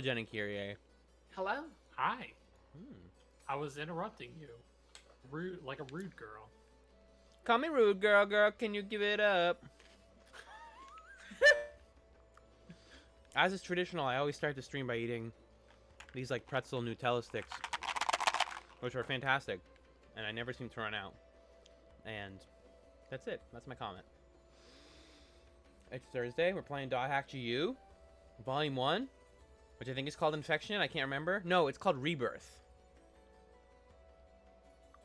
Jen and Kyrie. Hello? Hi. Hmm. I was interrupting you. Rude, like a rude girl. Call me rude, girl. Girl, can you give it up? As is traditional, I always start the stream by eating these like pretzel Nutella sticks, which are fantastic, and I never seem to run out. And that's it. That's my comment. It's Thursday. We're playing Dot Hack GU, Volume 1, which I think is called Infection. I can't remember. No, it's called Rebirth.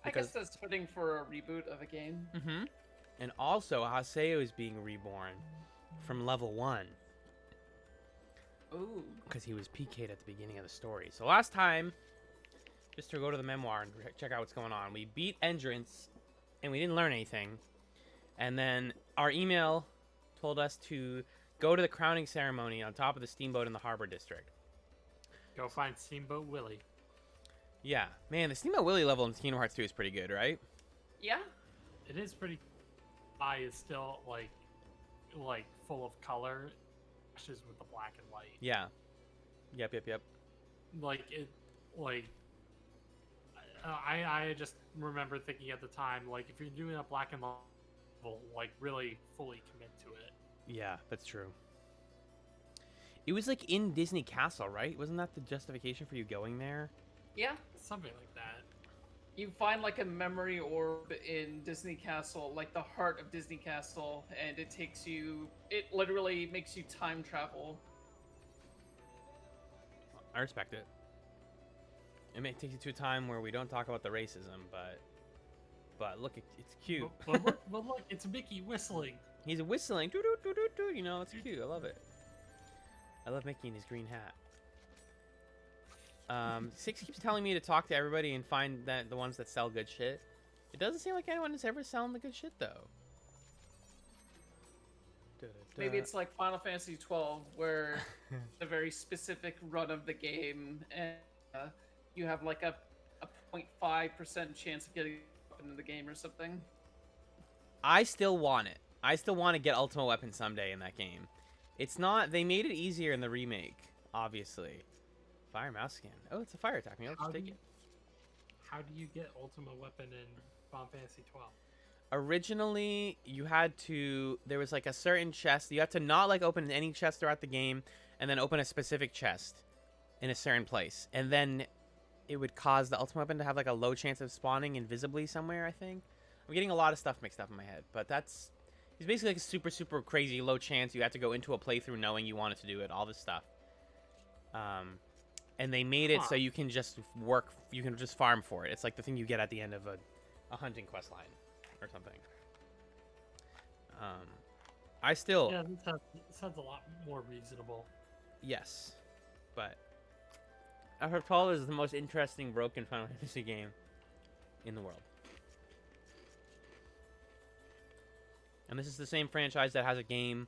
I guess that's fitting for a reboot of a game. Mm-hmm. And also, Haseo is being reborn from level 1. Ooh. Because he was PK'd at the beginning of the story. So last time, just to go to the memoir and check out what's going on, we beat Endurance, and we didn't learn anything. And then our email told us to go to the crowning ceremony on top of the steamboat in the harbor district. Go find Steamboat Willie. Yeah. Man, the Steamboat Willie level in Kingdom Hearts 2 is pretty good, right? Yeah. It is pretty. Eye is still like full of color, just with the black and white. Yeah. Yep. Like it, like. I just remember thinking at the time, like, if you're doing a black and white level, like, really fully commit to it. Yeah, that's true. It was like in Disney Castle, right? Wasn't that the justification for you going there? Yeah. Something like that. You find like a memory orb in Disney Castle, like the heart of Disney Castle, and it literally makes you time travel. I respect it. It may take you to a time where we don't talk about the racism, but look, it's cute. But look, it's Mickey whistling. He's whistling, doo doo doo doo doo. You know, it's cute. I love it. I love Mickey in his green hat. Six keeps telling me to talk to everybody and find that the ones that sell good shit. It doesn't seem like anyone is ever selling the good shit though. Maybe it's like Final Fantasy 12, where a very specific run of the game, and you have like a 0.5% chance of getting up into the game or something. I still want it. I still want to get Ultimate Weapon someday in that game. It's not. They made it easier in the remake, obviously. Fire mouse skin. Oh, it's a fire attack. Maybe I'll just take it. How do you get Ultimate Weapon in Final Fantasy 12? Originally, you had to. There was like a certain chest. You had to not like open any chest throughout the game, and then open a specific chest in a certain place, and then it would cause the Ultimate Weapon to have like a low chance of spawning invisibly somewhere. I think I'm getting a lot of stuff mixed up in my head, but it's basically like a super crazy low chance. You had to go into a playthrough knowing you wanted to do it. All this stuff. And they made it so you can just farm for it. It's like the thing you get at the end of a hunting quest line or something. I still... Yeah, this sounds a lot more reasonable. Yes. But FF 12 is the most interesting broken Final Fantasy game in the world. And this is the same franchise that has a game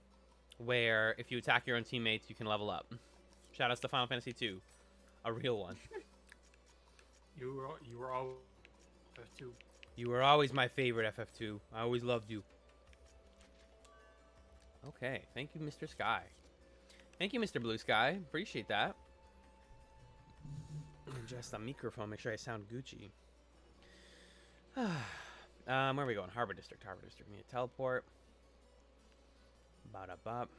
where if you attack your own teammates, you can level up. Shout outs to Final Fantasy 2. A real one. You were always FF2. You were always my favorite, FF2. I always loved you. Okay, thank you, Mr. Sky. Thank you, Mr. Blue Sky. Appreciate that. Adjust the microphone, make sure I sound Gucci. Where are we going? Harbor District. Harbor District. We need a teleport. Ba-da-bop.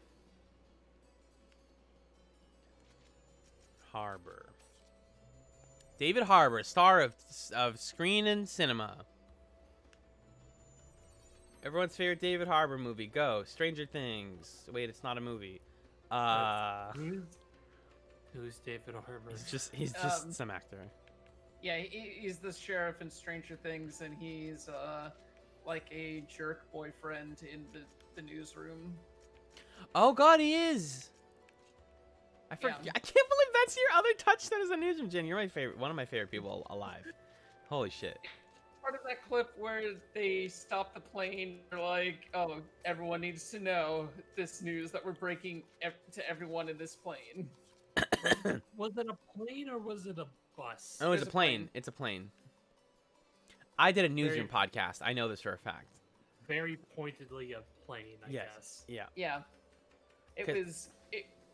Harbor. David Harbour, star of screen and cinema. Everyone's favorite David Harbour movie. Go. Stranger Things. Wait, it's not a movie. Who's David Harbour? He's just some actor. Yeah, he's the sheriff in Stranger Things, and he's like a jerk boyfriend in the newsroom. Oh God, he is. I forget. Yeah. I can't believe that's your other touchdown as a newsroom, Jen. You're my favorite, one of my favorite people alive. Holy shit. Part of that clip where they stop the plane, they're like, "Oh, everyone needs to know this news that we're breaking to everyone in this plane." Was it a plane or was it a bus? Oh, it's a There's a plane. plane. It's a plane. I did a newsroom podcast. I know this for a fact. Very pointedly a plane, I guess. Yeah. Yeah, it 'Cause- was.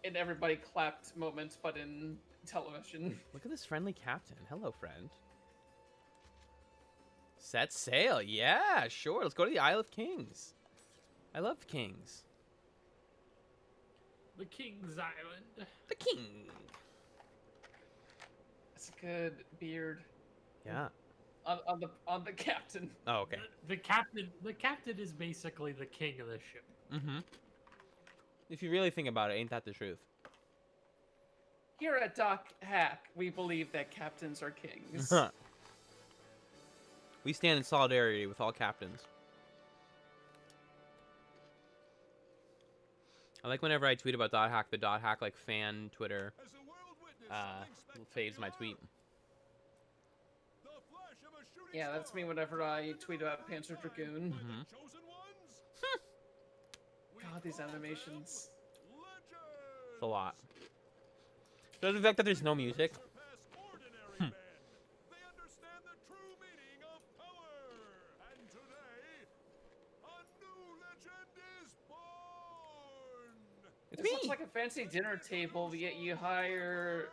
an everybody clapped moment, but in television. Look at this friendly captain. Hello, friend. Set sail. Yeah, sure. Let's go to the Isle of Kings. I love kings. The King's Island. The king. It's a good beard Yeah. on the captain. Oh, okay. The captain is basically the king of the ship. Mm-hmm. If you really think about it, ain't that the truth? Here at Doc Hack, we believe that captains are kings. We stand in solidarity with all captains. I like whenever I tweet about Dot Hack, the Dot Hack like fan Twitter fades my tweet. Yeah, that's me whenever I tweet about Panzer Dragoon. Mm-hmm. God, these animations. It's a lot. So the fact that there's no music. It's This me. looks like a fancy dinner table, yet you hire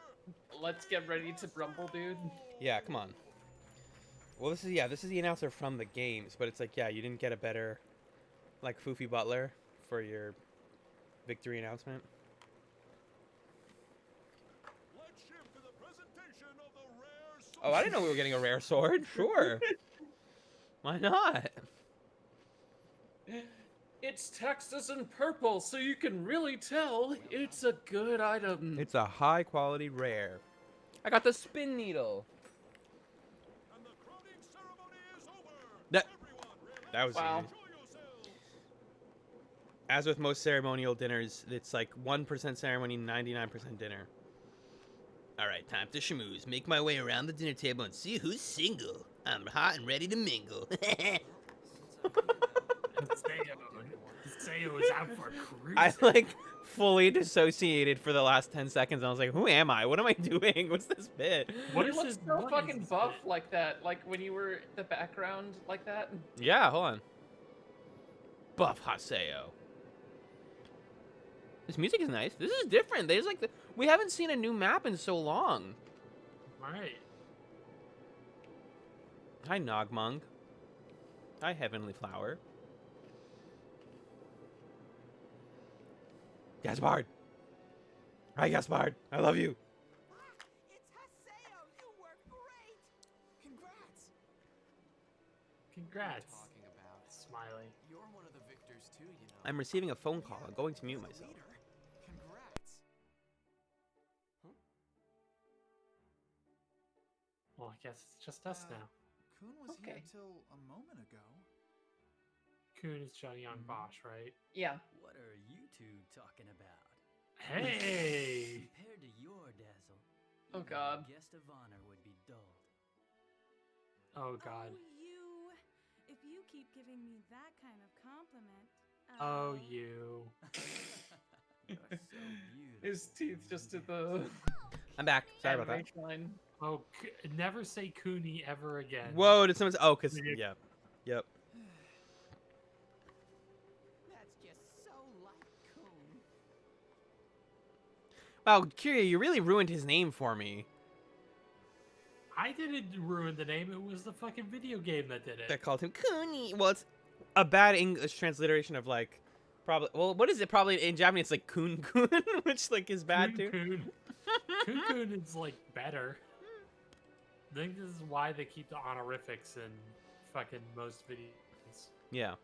Let's Get Ready to Rumble dude. Yeah, come on. Well, this is the announcer from the games, but it's like, yeah, you didn't get a better, like, Foofy Butler for your victory announcement. Oh, I didn't know we were getting a rare sword. Sure. Why not? It's Texas in purple, so you can really tell it's a good item. It's a high quality rare. I got the spin needle. That was Wow. easy. As with most ceremonial dinners, it's like 1% ceremony, 99% dinner. All right, time to schmooze. Make my way around the dinner table and see who's single. I'm hot and ready to mingle. Seo is out for cruising. I like fully dissociated for the last 10 seconds. I was like, who am I? What am I doing? What's this bit? What You is look this? so what fucking is buff this? like that, like when you were the background like that. Yeah, hold on. Buff Haseo. This music is nice. This is different. There's like we haven't seen a new map in so long. All right. Hi, Nogmung. Hi, Heavenly Flower. Gaspard. Hi, Gaspard. I love you. It's Haseo! You work great! Congrats! Congrats. Talking about. Smiley. You're one of the victors too, you know. I'm receiving a phone call. I'm going to mute myself. Leader. Congrats. Well, I guess it's just us now. Kuhn was Okay. here till a moment ago. Kuhn is Johnny Young Bosch, right? Yeah. What are you two talking about? Hey! Compared to your dazzle, Oh, even a God. guest of honor would be dulled. Oh God. If you keep giving me that kind of compliment. Oh, you. You're so beautiful. His teeth just did the I'm back. Sorry about that. animation line. Oh, never say Cooney ever again. Whoa, did someone say, oh, because, Yeah. yeah. Yep. That's just so like Kuhn. Wow, Kirya, you really ruined his name for me. I didn't ruin the name. It was the fucking video game that did That it. called him Kuni. Well, it's a bad English transliteration of, like, probably, well, what is it? Probably in Japanese, it's like Kun Kun, which, like, is bad, too. Coon is like better. I think this is why they keep the honorifics in fucking most videos. Yeah.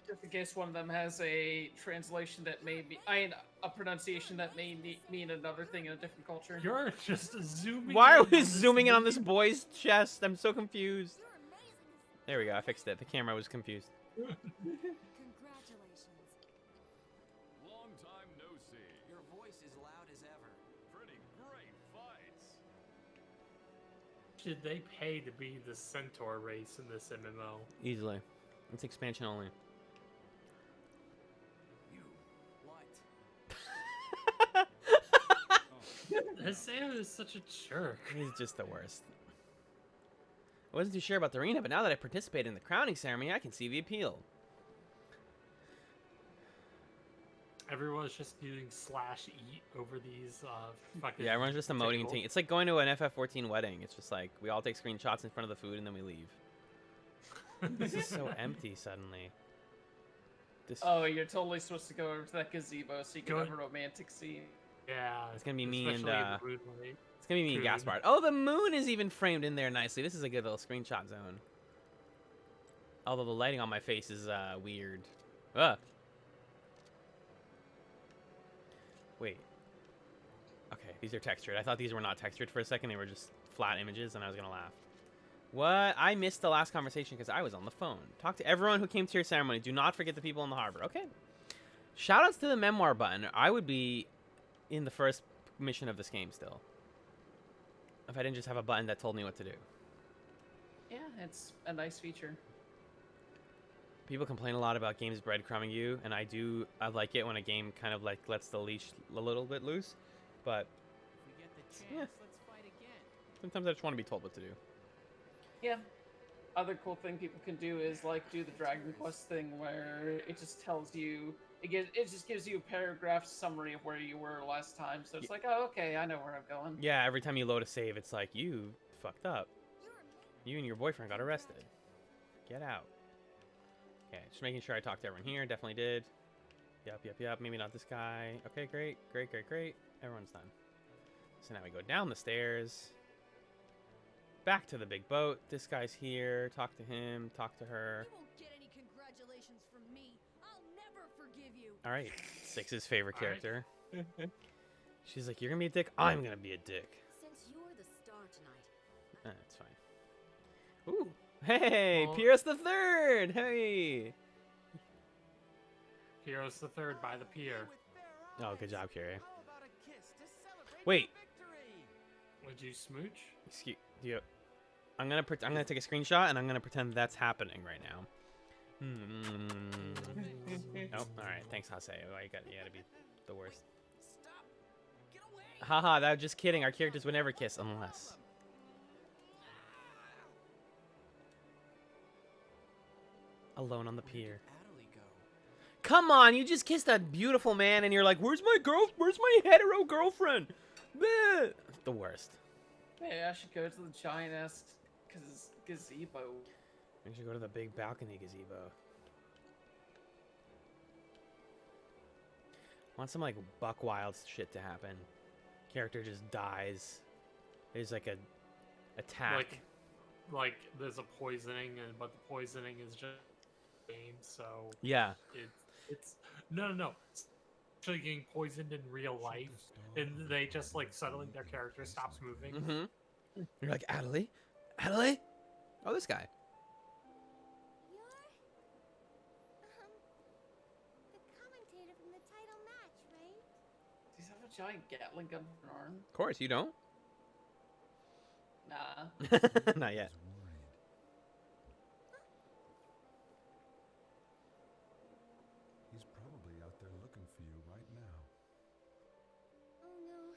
Just in case one of them has a translation that may be, a pronunciation that may mean another thing in a different culture. You're just zooming. Why are in we on this zooming in on this video. boy's chest? I'm so confused. You're amazing. There we go. I fixed it. The camera was confused. Congratulations. Long time no see. Your voice is loud as ever. Pretty great fights. Should they pay to be the centaur race in this MMO? Easily. It's expansion only. You. What? Haseo is such a jerk. He's just the worst. I wasn't too sure about the arena, but now that I participated in the crowning ceremony, I can see the appeal. Everyone's just doing /eat over these fucking. Yeah, everyone's just emoting and tables. taking. It's like going to an FF14 wedding. It's just like we all take screenshots in front of the food and then we leave. This is so empty suddenly. This Oh, you're totally supposed to go over to that gazebo so you can Go- have a romantic scene. Yeah, It's gonna be me and, especially in the moonlight. it's gonna be me and Food. Gaspard. Oh, the moon is even framed in there nicely. This is a good little screenshot zone. Although the lighting on my face is weird. Ugh. Wait. Okay, these are textured. I thought these were not textured for a second. They were just flat images, and I was gonna laugh. What? I missed the last conversation because I was on the phone. Talk to everyone who came to your ceremony. Do not forget the people in the harbor. Okay. Shoutouts to the memoir button. I would be in the first mission of this game still, if I didn't just have a button that told me what to do. Yeah, it's a nice feature. People complain a lot about games breadcrumbing you, and I like it when a game kind of like lets the leash a little bit loose, but If we get the chance, Yeah. let's fight again. sometimes I just want to be told what to do. Yeah. Other cool thing people can do is like do the Dragon Quest thing where it just tells you it just gives you a paragraph summary of where you were last time. So it's like, oh, okay, I know where I'm going. Yeah, every time you load a save, it's like, you fucked up. You and your boyfriend got arrested. Get out. Okay, just making sure I talked to everyone here. Definitely did. Yep. Maybe not this guy. Okay, great. Everyone's done. So now we go down the stairs. Back to the big boat. This guy's here. Talk to him. Talk to her. You won't get any congratulations from me. I'll never forgive you. All right. Six's favorite All right. character. She's like, you're going to be a dick? I'm going to be a dick. Since you're the star tonight, That's fine. Ooh. Hey, Well- Pierce the Third. Hey. Heroes the Third by the pier. Oh, good job, Kyrie. How about a kiss to celebrate Wait. your victory? Would you smooch? Excuse you. I'm gonna take a screenshot and I'm gonna pretend that's happening right now. Oh, all right. Thanks, Hase. Oh, you gotta be the worst. Stop! Get away! Haha, that was just kidding. Our characters would never kiss unless. Alone on the pier. Adelie go? Come on, you just kissed a beautiful man and you're like, where's my hetero girlfriend? Bleh. The worst. Hey, I should go to the giant ass gazebo. We should go to the big balcony gazebo. Want some like buck wild shit to happen. Character just dies. There's like a attack. Like there's a poisoning, but the poisoning is just game, so Yeah. it's no. It's actually getting poisoned in real life, and they just like suddenly their character stops moving. Mm-hmm. You're like, Adelie? Adelie? Oh, this guy. You're the commentator from the title match, right? Does he have a giant Gatling gun for an arm? Of course, you don't. Nah. Not yet. He's probably out there looking for you right now. Oh no.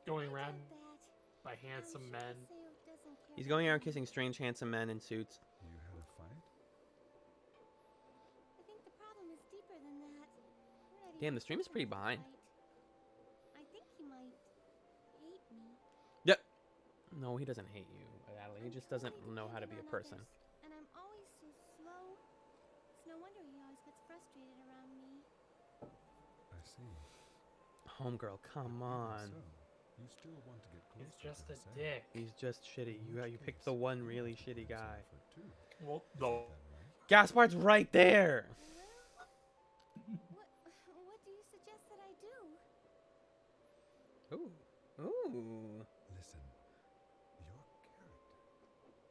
Going I around doubt that. by handsome I'm men. sure Seo doesn't care He's going about around me. kissing strange, handsome men in suits. You had a fight? I think the problem is deeper than that. We're not Damn, even the stream is pretty close behind. tonight. I think he might hate me. Yep. No, he doesn't hate you, Adelie. He I'm just doesn't totally know how to be dependent a on person. others, and I'm always so slow. It's no wonder he always gets frustrated around me. I see. Homegirl, come But even on. So, you still want to get close He's just to a Hussein. dick. He's just shitty. In You which picked case, the one you really must shitty put some guy. effort too. Well, Isn't no. that right? Gaspard's right there. What do you suggest that I do? Ooh. Ooh. Listen,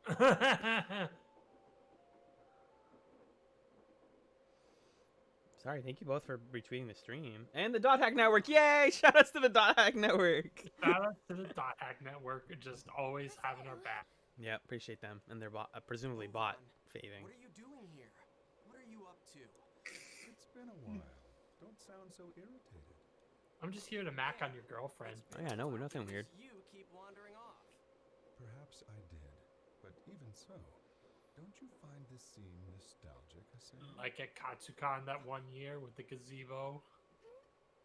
your character. Sorry, thank you both for retweeting the stream. And the Dot Hack Network. Yay! Shoutouts to the Dot Hack Network. Shout out to the Dot Hack Network, just always having our back. Yeah, appreciate them. And their presumably bot faving. What are you doing here? What are you up to? It's been a while. Don't sound so irritated. I'm just here to mac on your girlfriend. Oh yeah, no, nothing weird. You keep wandering off. Perhaps I did, but even so, don't you find this scene nostalgic, Hussein? Like at Katsucon that one year with the gazebo.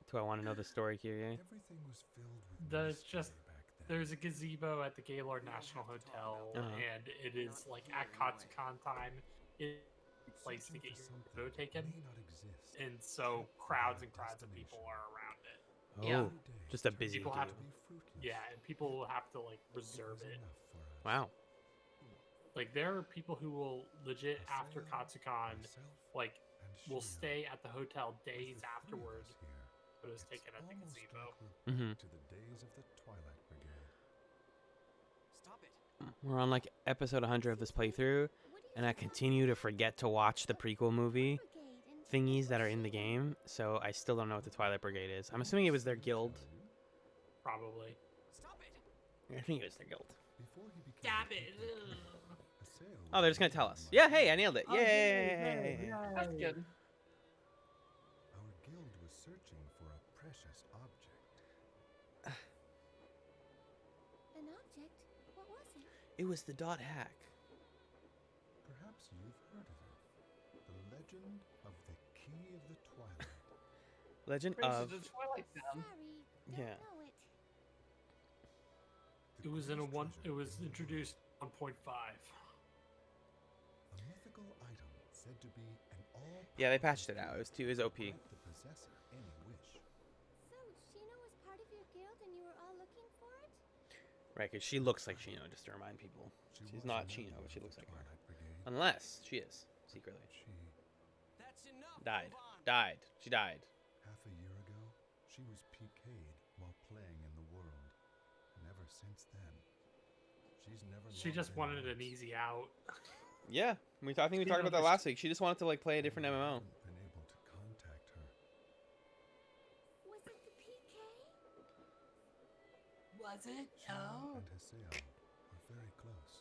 Do I want to know the story, Kyrie? Everything was filled with There's mystery just back then. there's a gazebo at the Gaylord National Hotel, and it is like at Katsucon time. It's a place to Searching get for your something photo that taken, may not exist. and so kept crowds and without crowds of people destination. are around it. Yeah. Oh, Every day just a turned busy People out have to dude. be fruitless. Yeah, and people will have to like It reserve was it. enough for us. Wow. Like there are people who will legit after Haseo, Katsucon, myself, like and will Shino. stay at the hotel With days the three of afterward. us here, Photos it's taken at the almost gazebo. like we're Mhm. back to the days of the Twilight Brigade. Stop it. We're on like episode 100 of this playthrough, and I continue to forget to watch the prequel movie thingies that are in the game, so I still don't know what the Twilight Brigade is. I'm assuming it was their guild. Probably. Stop it. I think it was their guild. Before he became Stop a it. PK, Ugh. Haseo Oh, they're was just gonna tell one of us. my Yeah, hey, I friends. nailed it. Oh, Yay! That's good. Our guild was searching for a precious object. An object? What was it? It was the dot hack. Perhaps you've heard of it. The legend of the Key of the Twilight. Legend Brings of. you to Twilight Town. Sorry, Yeah. don't know it. The It was in a cursed one. treasure It was in the introduced 1.5. A mythical item said to be an all. Yeah, they patched it out. It was OP. The possessor any wish. So, Shino was part of your guild and you were all looking for it? Right, because she looks like Chino, just to remind people. She She's was not a Chino, member but she of looks the like her. Twilight Brigade. Unless she is, secretly. She, That's enough. Died. Move on. Died. She died. half a year ago, she was PK'd while playing in the world. And ever since then, she's never. She logged just in wanted an once. easy out. Yeah, I think we talked about that last week. She just wanted to like play a different We MMO. haven't been able to contact her. Was it the PK? Was it? Shino and Haseo are very close.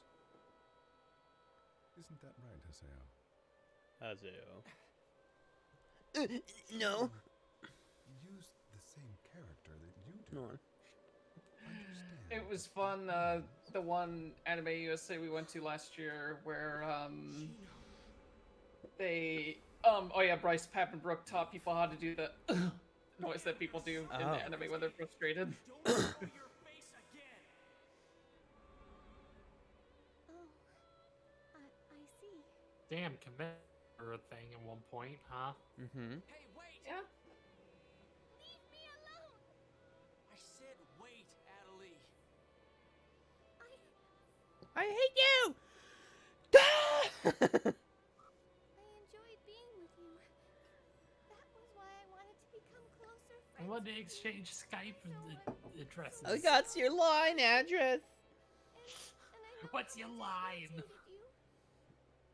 Isn't that right, Haseo? No. Use the same character that you do. No. Understand It was that fun. that The one Anime USA we went to last year, where they oh yeah, Bryce Pappenbrook taught people how to do the noise that people do in Oh. the anime when they're frustrated. Don't show your face again. Oh, I see. Damn, commit or a thing at one point, huh? Mm-hmm. Hey, wait. Yeah. Leave me alone! I said wait, Adelie. I I hate you. enjoyed being with you. That was why I wanted to become closer I friends want to with you. exchange Skype addresses. I got your line address. And I know What's how your much I line? irritated you.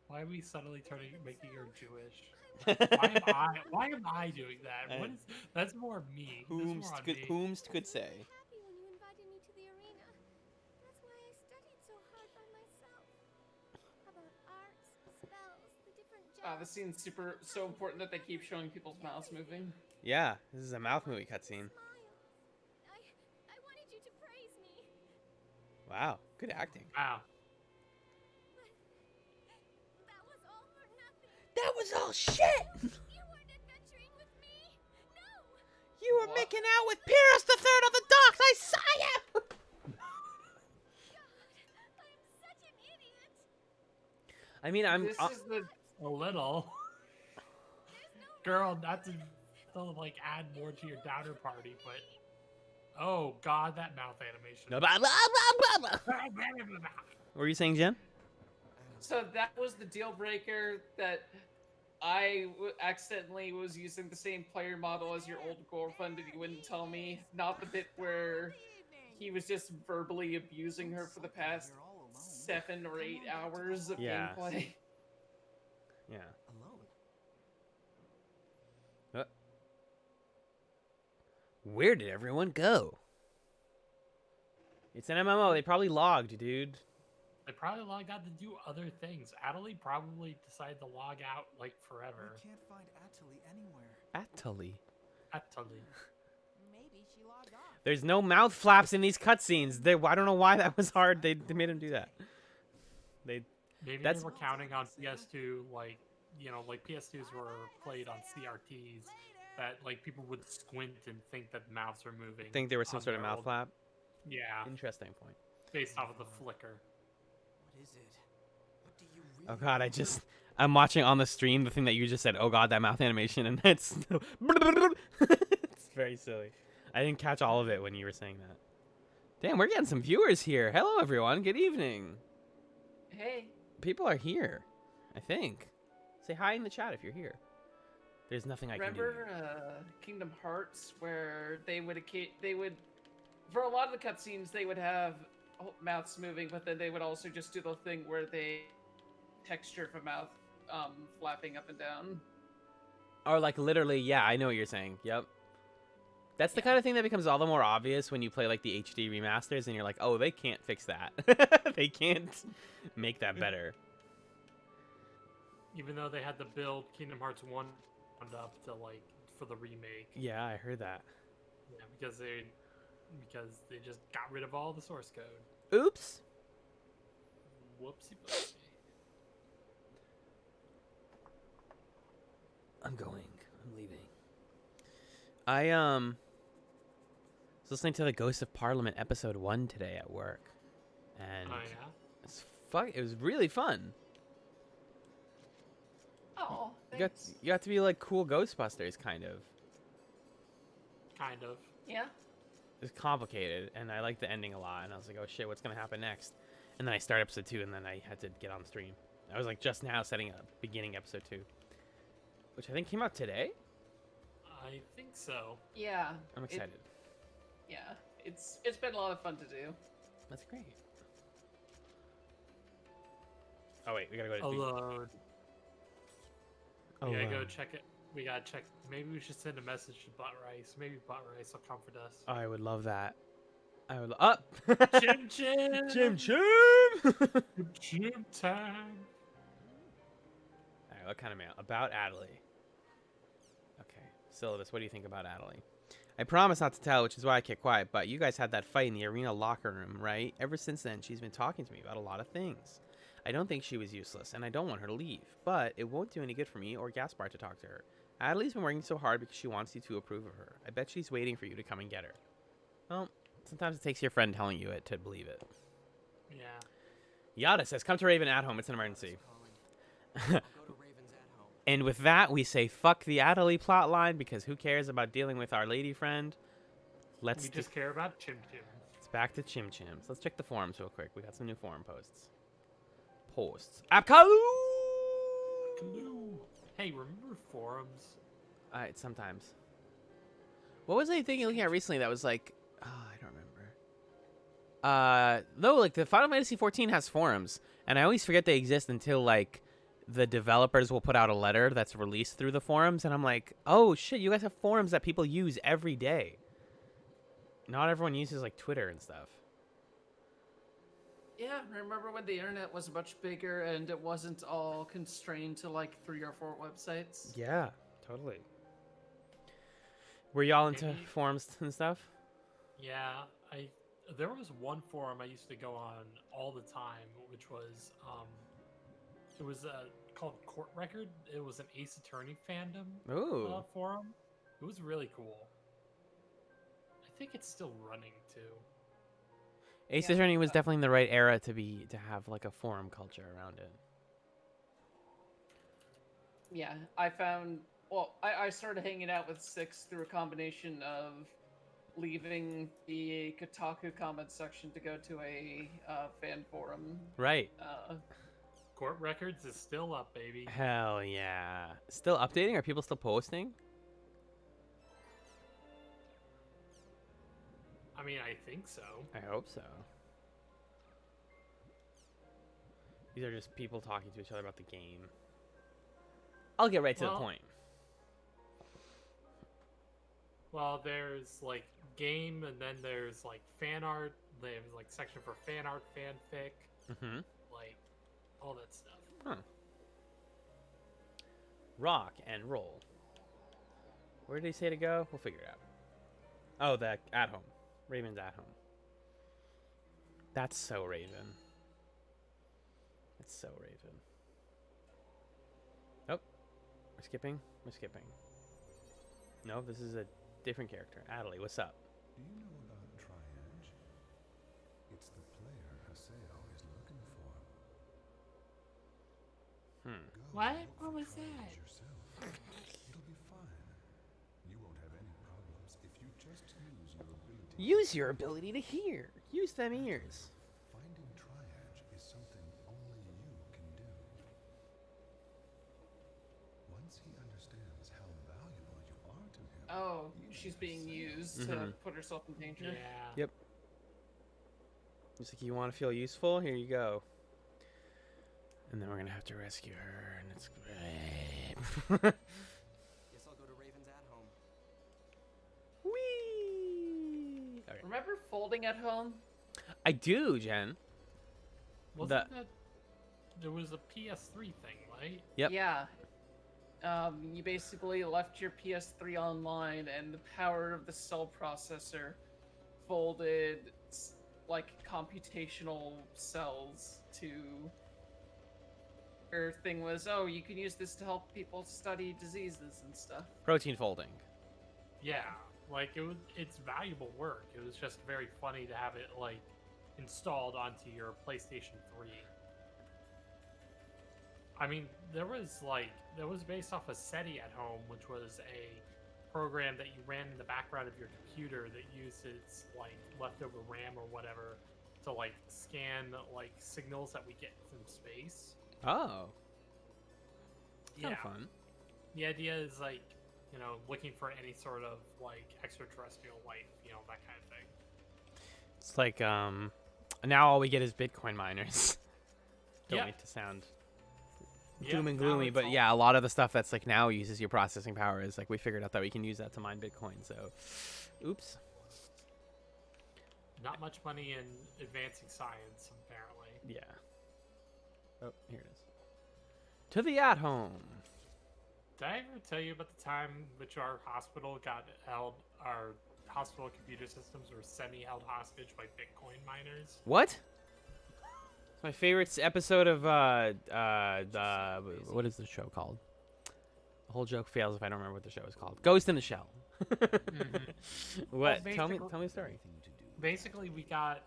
Why are we suddenly making her Jewish? Why am I doing that? What is that's more me. That's more on me. Whomst could say. Happy when you invited me to the arena. That's why I studied so hard by myself. About arts, spells, the different jobs. This scene's so important that they keep showing people's mouths moving. Yeah, this is a mouth movie cutscene. Smile. I wanted you to praise me. Wow, good acting. Wow. That was all for nothing. That was all shit. You weren't adventuring with me. No. You were What? making out with Pyrrhus the Third on the docks. I saw you. God, I'm such an idiot. I mean, This is the A little. Girl, not to like add more to your downer party, but oh god, that mouth animation. Blah, blah, blah, blah, blah. What were you saying, Jen? So that was the deal breaker that I accidentally was using the same player model as your old girlfriend and you wouldn't tell me. Not the bit where he was just verbally abusing her for the past 7 or 8 hours of Yeah. gameplay. Yeah. Alone. Where did everyone go? It's an MMO. They probably logged, dude. They probably logged out to do other things. Adelie probably decided to log out like forever. We can't find Atali anywhere. Atali. Adelie. Maybe she logged off. There's no mouth flaps in these cutscenes. I don't know why that was hard. They made him do that. Maybe That's- they were counting on PS2, like, you know, like PS2s were played on CRTs, that like people would squint and think that mouths were moving. Think there was some on sort of their mouth old- flap. Yeah, Interesting point. based off of the flicker. What is it? What do you really Oh god, want? I'm watching on the stream the thing that you just said. Oh god, that mouth animation, and it's it's very silly. I didn't catch all of it when you were saying that. Damn, we're getting some viewers here. Hello, everyone. Good evening. Hey. People are here, I think. Say hi in the chat if you're here. There's nothing I can do. Remember Kingdom Hearts, where they would for a lot of the cutscenes they would have mouths moving, but then they would also just do the thing where they texture of a mouth flapping up and down. Or like literally, yeah, I know what you're saying. Yep. That's the kind of thing that becomes all the more obvious when you play like the HD remasters and you're like, oh, they can't fix that. They can't make that better. Even though they had to build Kingdom Hearts 1 up to like for the remake. Yeah, I heard that. Yeah, because they just got rid of all the source code. Oops. Whoopsie boopsie. I'm leaving. I was listening to the Ghost of Parliament episode 1 today at work. And Oh yeah. it was really fun. Oh, You got to be like cool Ghostbusters kind of. Kind of. Yeah. It's complicated, and I liked the ending a lot. And I was like, "Oh shit, what's gonna happen next?" And then I started episode 2, and then I had to get on stream. I was like just now setting up beginning episode 2, which I think came out today. I think so. Yeah. I'm excited. Yeah. It's been a lot of fun to do. That's great. Oh wait, we gotta go to. Alone. Oh, We gotta go check it. We gotta check. Maybe we should send a message to Butt Rice. Maybe Butt Rice will comfort us. I would love that. I would. Up. Chim chim. Chim chim. Chim time. All right, what kind of mail? About Adelie. Okay, syllabus. What do you think about Adelie? I promise not to tell, which is why I kept quiet. But you guys had that fight in the arena locker room, right? Ever since then, she's been talking to me about a lot of things. I don't think she was useless, and I don't want her to leave. But it won't do any good for me or Gaspar to talk to her. Adelie's been working so hard because she wants you to approve of her. I bet she's waiting for you to come and get her. Well, sometimes it takes your friend telling you it to believe it. Yeah. Yada says, come to Raven at home. It's an emergency. I'll go to Raven's at home. And with that, we say fuck the Adelie plotline because who cares about dealing with our lady friend? We just care about Chim Chim. It's back to Chim Chims. Let's check the forums real quick. We got some new forum posts. Apkalu! Hey, remember forums? Sometimes. What was I looking at recently that was like... Oh, I don't remember. No, like the Final Fantasy 14 has forums. And I always forget they exist until like the developers will put out a letter that's released through the forums. And I'm like, oh shit, you guys have forums that people use every day. Not everyone uses like Twitter and stuff. Yeah, remember when the internet was much bigger and it wasn't all constrained to like 3 or 4 websites? Yeah, totally. Were y'all into Maybe. forums and stuff? Yeah, there was one forum I used to go on all the time, which was it was called Court Record. It was an Ace Attorney fandom Ooh. forum. It was really cool. I think it's still running too. Ace Yeah, Attorney was definitely the right era to have like a forum culture around it. Yeah, I found. Well, I started hanging out with Six through a combination of leaving the Kotaku comment section to go to a fan forum. Right. Court Records is still up, baby. Hell yeah. Still updating? Are people still posting? I mean, I think so. I hope so. These are just people talking to each other about the game. I'll get right to the Well- point. Well, there's like game, and then there's like fan art. There's like section for fan art, fanfic, Mm-hmm. like all that stuff. Huh. Rock and roll. Where did he say to go? We'll figure it out. Oh, the at home. Raven's at home. That's so Raven. It's so Raven. Oh, we're skipping. We're skipping. No, this is a different character. Adley, what's up? Do you know about triage? It's the player Haseo is looking for. Hmm. Go What? look What for was triage that? yourself. It'll be fine. You won't have any problems if you just use your ability. Use your ability to hear. Use them ears. Finding triage is something only you can do. Once he understands how valuable you are to him. Oh, you she's have being say. used to Mhm. put herself in danger. Yeah. Yep. It's like, you want to feel useful? Here you go. And then we're gonna have to rescue her, and it's great. Guess I'll go to Raven's at home. Whee! Okay. Remember folding at home? I do, Jen. Wasn't that there was a PS3 thing, right? Yep. Yeah. You basically left your PS3 online, and the power of the cell processor folded like computational cells to. Her thing was, oh, you can use this to help people study diseases and stuff. Protein folding. Yeah. Like it's valuable work. It was just very funny to have it like installed onto your PlayStation 3. I mean, there was based off of SETI at home, which was a program that you ran in the background of your computer that used its like leftover RAM or whatever to like scan like signals that we get from space. Oh. Kind Yeah. of fun. The idea is like, looking for any sort of like extraterrestrial life, that kind of thing. It's like, now all we get is Bitcoin miners. Don't Yeah. mean to sound Yeah, doom and now gloomy, it's but all- yeah, a lot of the stuff that's like now uses your processing power is like we figured out that we can use that to mine Bitcoin. So, oops. Not much money in advancing science, apparently. Yeah. Oh, here it is. To the at home. Did I ever tell you about the time which our hospital our hospital computer systems were semi-held hostage by Bitcoin miners? What? It's my favorite episode of what is the show called? The whole joke fails if I don't remember what the show is called. Ghost in the Shell. What? Well, Tell me basically- the story. Basically, we got,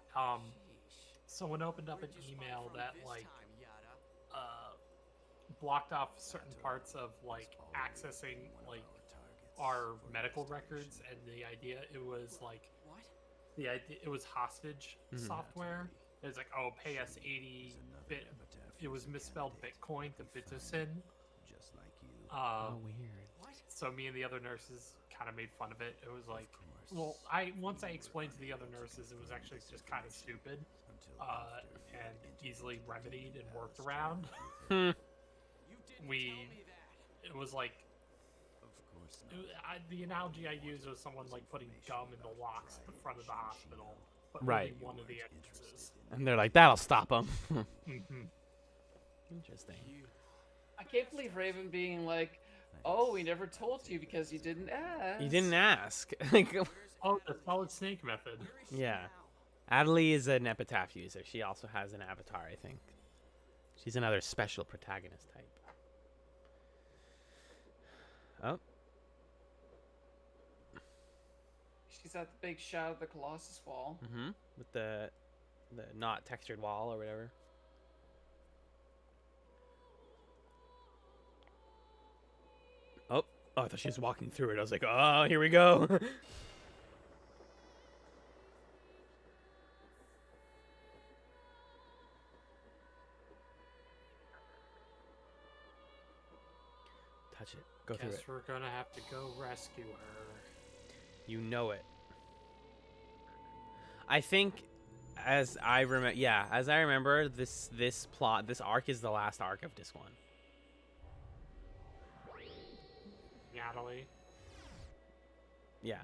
someone opened up an email that, like, blocked off certain parts of, like, accessing, like, our medical records, and the idea, it was, like, it was hostage software. It was like, oh, pay us 80 bit. It was misspelled Bitcoin to Bitusin. Just like you. Oh, weird. So me and the other nurses kind of made fun of it. It was like, well, once I explained to the other nurses, it was actually just kind of stupid, and easily remedied and worked around. It was like, the analogy I used was someone like putting gum in the locks at the front of the hospital, but Right. really one of the entrances. And they're like, that'll stop them. Mm-hmm. Interesting. I can't believe Raven being like, oh, we never told you because you didn't ask. You didn't ask. Like, Oh, the solid snake method. yeah. Adley is an epitaph user. She also has an avatar, I think. She's another special protagonist type. Oh. She's at the big Shadow of the Colossus wall. Mm-hmm. With the not textured wall or whatever. Oh, I thought she was walking through it. I was like, oh, here we go. Touch it. Go through Guess it. we're gonna have to go rescue her. You know it. I think, as I remember, this arc is the last arc of Disc 1. Natalie. Yeah.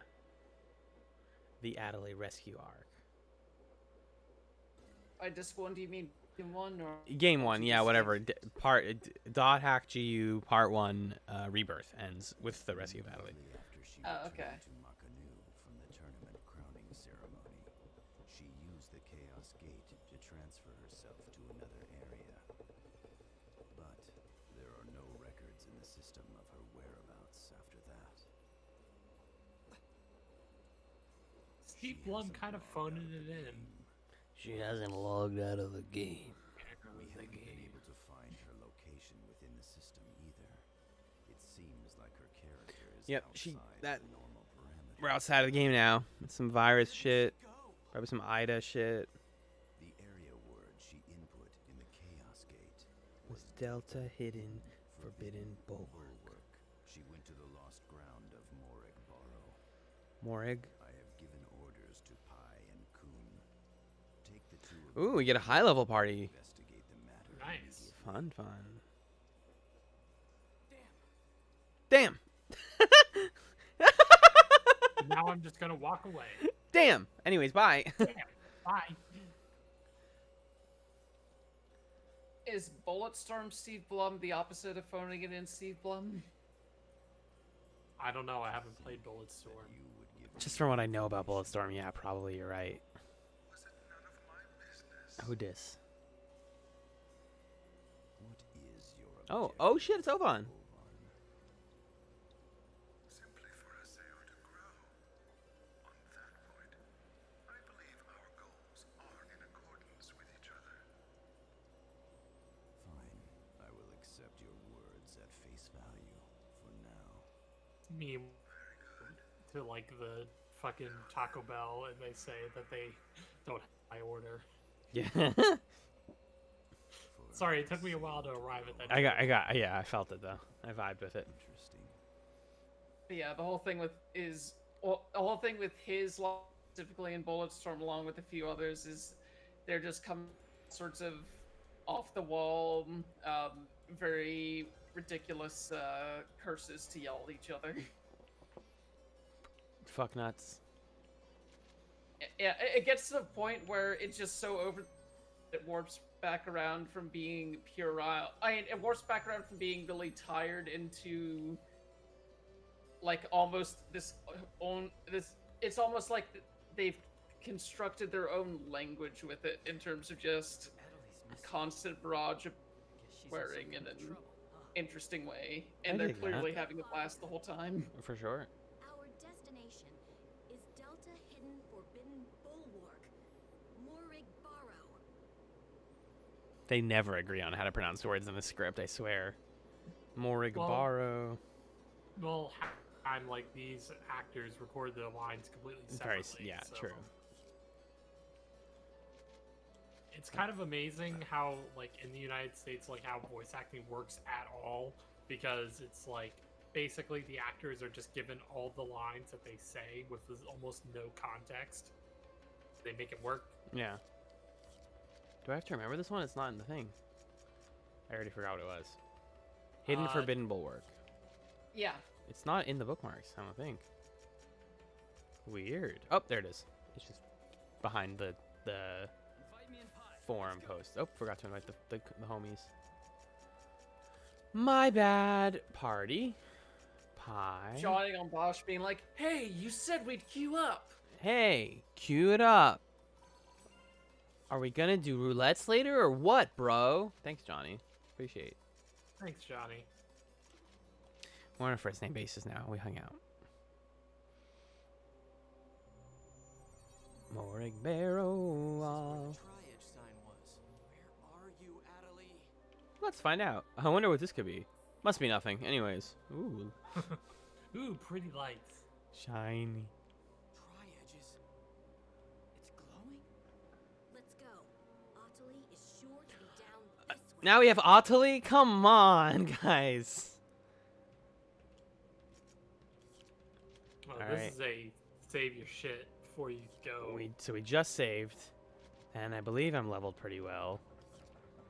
The Adelaide rescue arc. By Disc 1, do you mean Game 1 or? Game 1, yeah, whatever. Dot Hack GU Part 1 Rebirth ends with the rescue of Adelaide. After she Oh, okay. returned to Makanu from the tournament crowning ceremony, she used the Chaos Gate to transfer herself to another area. But there are no records in the system of her whereabouts after that. Steve Blum kind of phoning it in. She hasn't logged out of the game. We haven't been able to find her location within the system either. It seems like her character is Yep, outside the normal parameters. We're outside of the game now. It's some virus shit. Probably some IDA shit. The area word she input in the Chaos Gate Was Delta hidden, forbidden bulwark. She went to the lost ground of Morag Barrow. Morag. I have given orders to Pi and Kun. Take the two of Ooh, we get a high level party. investigate the matter. Nice. Fun. Damn. Now I'm just gonna walk away. Damn. Anyways, bye. Bye. Is Bulletstorm Steve Blum the opposite of phoning it in Steve Blum? I don't know. I haven't played Bulletstorm. You would give Just from what I know about Bulletstorm, yeah, probably you're right. Who dis? What is your Oh objective, shit, it's Ovan. Ovan? Simply for Aseo to grow. On that point, I believe our goals are in accordance with each other. Fine. I will accept your words at face value for now. Me to like the fucking Taco Bell, and they say that they don't have my order. Yeah. Sorry, it took me a while to arrive at that. Yeah, I felt it though. I vibed with it. Interesting. But yeah, the whole thing with his specifically in Bulletstorm, along with a few others, is they're just come sorts of off the wall, very ridiculous curses to yell at each other. Fuck nuts. Yeah, it gets to the point where it's just so over. It warps back around from being puerile. It warps back around from being really tired into like almost this. It's almost like they've constructed their own language with it in terms of just constant barrage of swearing in an interesting way, and I they're dig that. clearly having a blast the whole time. For sure. Our destination is Delta Hidden Forbidden Bulwark, Morag Barrow. They never agree on how to pronounce words in the script, I swear. Morag Well- Barrow. Well, I'm like these actors record the lines completely Very, separately. yeah, so true. It's kind of amazing how, like, in the United States, like, how voice acting works at all, because it's like basically the actors are just given all the lines that they say with almost no context. They make it work. Yeah. Do I have to remember this one? It's not in the thing. I already forgot what it was. Hidden Forbidden Bulwark. Yeah. It's not in the bookmarks, I don't think. Weird. Oh, there it is. It's just behind the Invite me in pie. forum post. Oh, forgot to invite the homies. My bad. Party. Pie. Johnny on Bosch being like, "Hey, you said we'd queue up." Hey, cue it up. Are we gonna do roulettes later or what, bro? Thanks, Johnny. Appreciate. Thanks, Johnny. We're on a first name basis now. We hung out. Morag Barrow. This is where the triage sign was. Where are you, Adelie? Let's find out. I wonder what this could be. Must be nothing. Anyways. Ooh. Ooh, pretty lights. Shiny. Triages. It's glowing. Let's go. Ottilie is sure to be down this way. Now we have Ottilie? Come on, guys. Well, All this right. is a save your shit before you go. So we just saved. And I believe I'm leveled pretty well.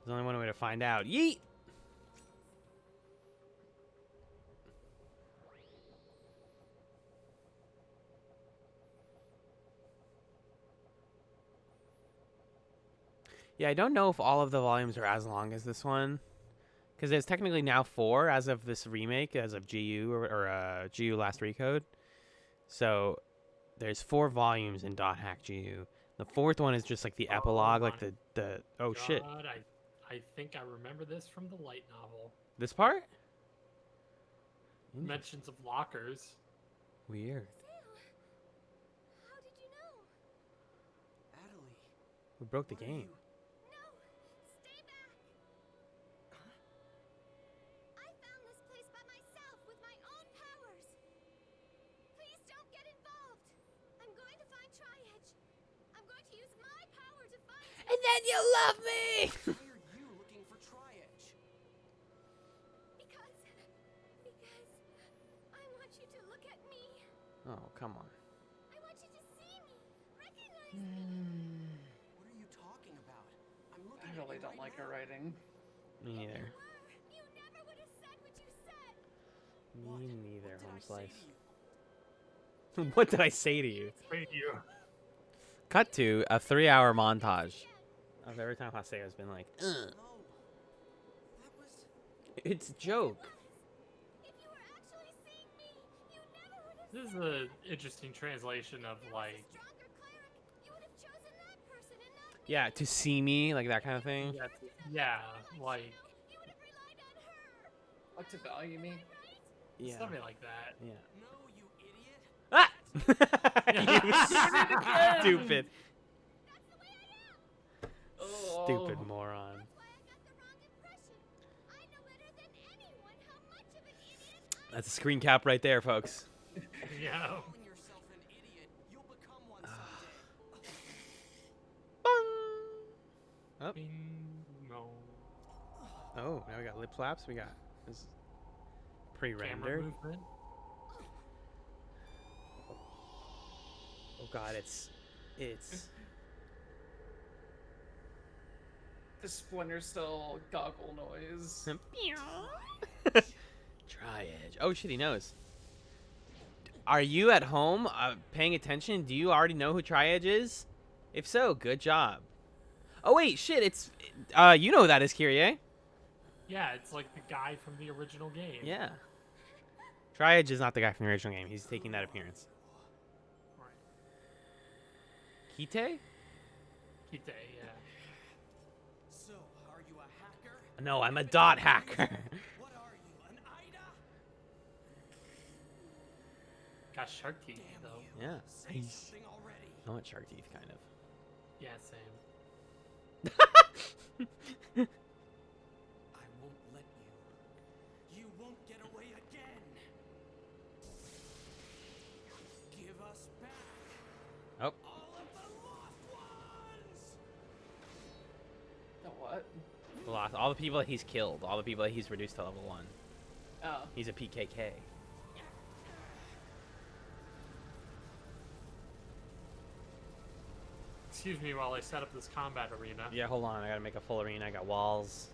There's only one way to find out. Yeet! Yeah, I don't know if all of the volumes are as long as this one. Because there's technically now 4 as of this remake, as of GU or GU Last Recode. So there's 4 volumes in .hack GU. The 4th one is just like the epilogue, like the oh shit. God, I think I remember this from the light novel. This part? Mentions of lockers. Weird. How did you know? We broke the game. No! Stay back! I found this place by myself with my own powers. Please don't get involved. I'm going to find Tri-Edge. I'm going to use my power to find him. And then you love me! Why are you looking for Tri-Edge? Because I want you to look at me. Oh, come on. I want you to see me, recognize me. What are you talking about? I'm looking I at really you don't right like her now. writing. Me neither. You never would have said what you said. Me neither, What home did I say slice. to you? What did I say to you? Wait, you. Cut to a 3-hour montage of every time Haseo's been like, No. That was. it's a joke. If you were actually seeing me, you never would have This is said an interesting translation of like. stronger cleric. You would have chosen that person and not me. Yeah, to see me, like that kind of thing. Yeah, like You would have relied on her. Like to value me. Yeah. something like that. Yeah. No, you idiot. Ah! Yeah. You stupid. That's the way I am. Oh. Stupid moron. That's why I got the wrong impression. I know better than anyone how much of an idiot I That's a screen cap right there, folks. Yeah. Calling yourself an idiot, you'll become one someday. Oh. No. Oh, now we got lip flaps. We got this is Camera pre-rendered. movement. Oh god, it's The Splinter Cell goggle noise. Tri-Edge. Oh shit, he knows. Are you at home paying attention? Do you already know who Tri-Edge is? If so, good job. Oh wait, shit, it's you know who that is, Kyrie. Yeah, it's like the guy from the original game. Yeah. Tri-Edge is not the guy from the original game. He's taking that appearance. Right. Kite? Kite, yeah. So, are you a hacker? No, I'm a dot hacker. What are you, an Ida? Got shark teeth Damn though. you. Yeah. Say something already. I want shark teeth, kind of. Yeah, same. I won't let you. You won't get away again. Give us back Oh. all of the lost ones. The what? Lost all the people that he's killed, all the people that he's reduced to level 1. Oh. He's a PKK. Excuse me while I set up this combat arena. Yeah, hold on. I gotta make a full arena. I got walls.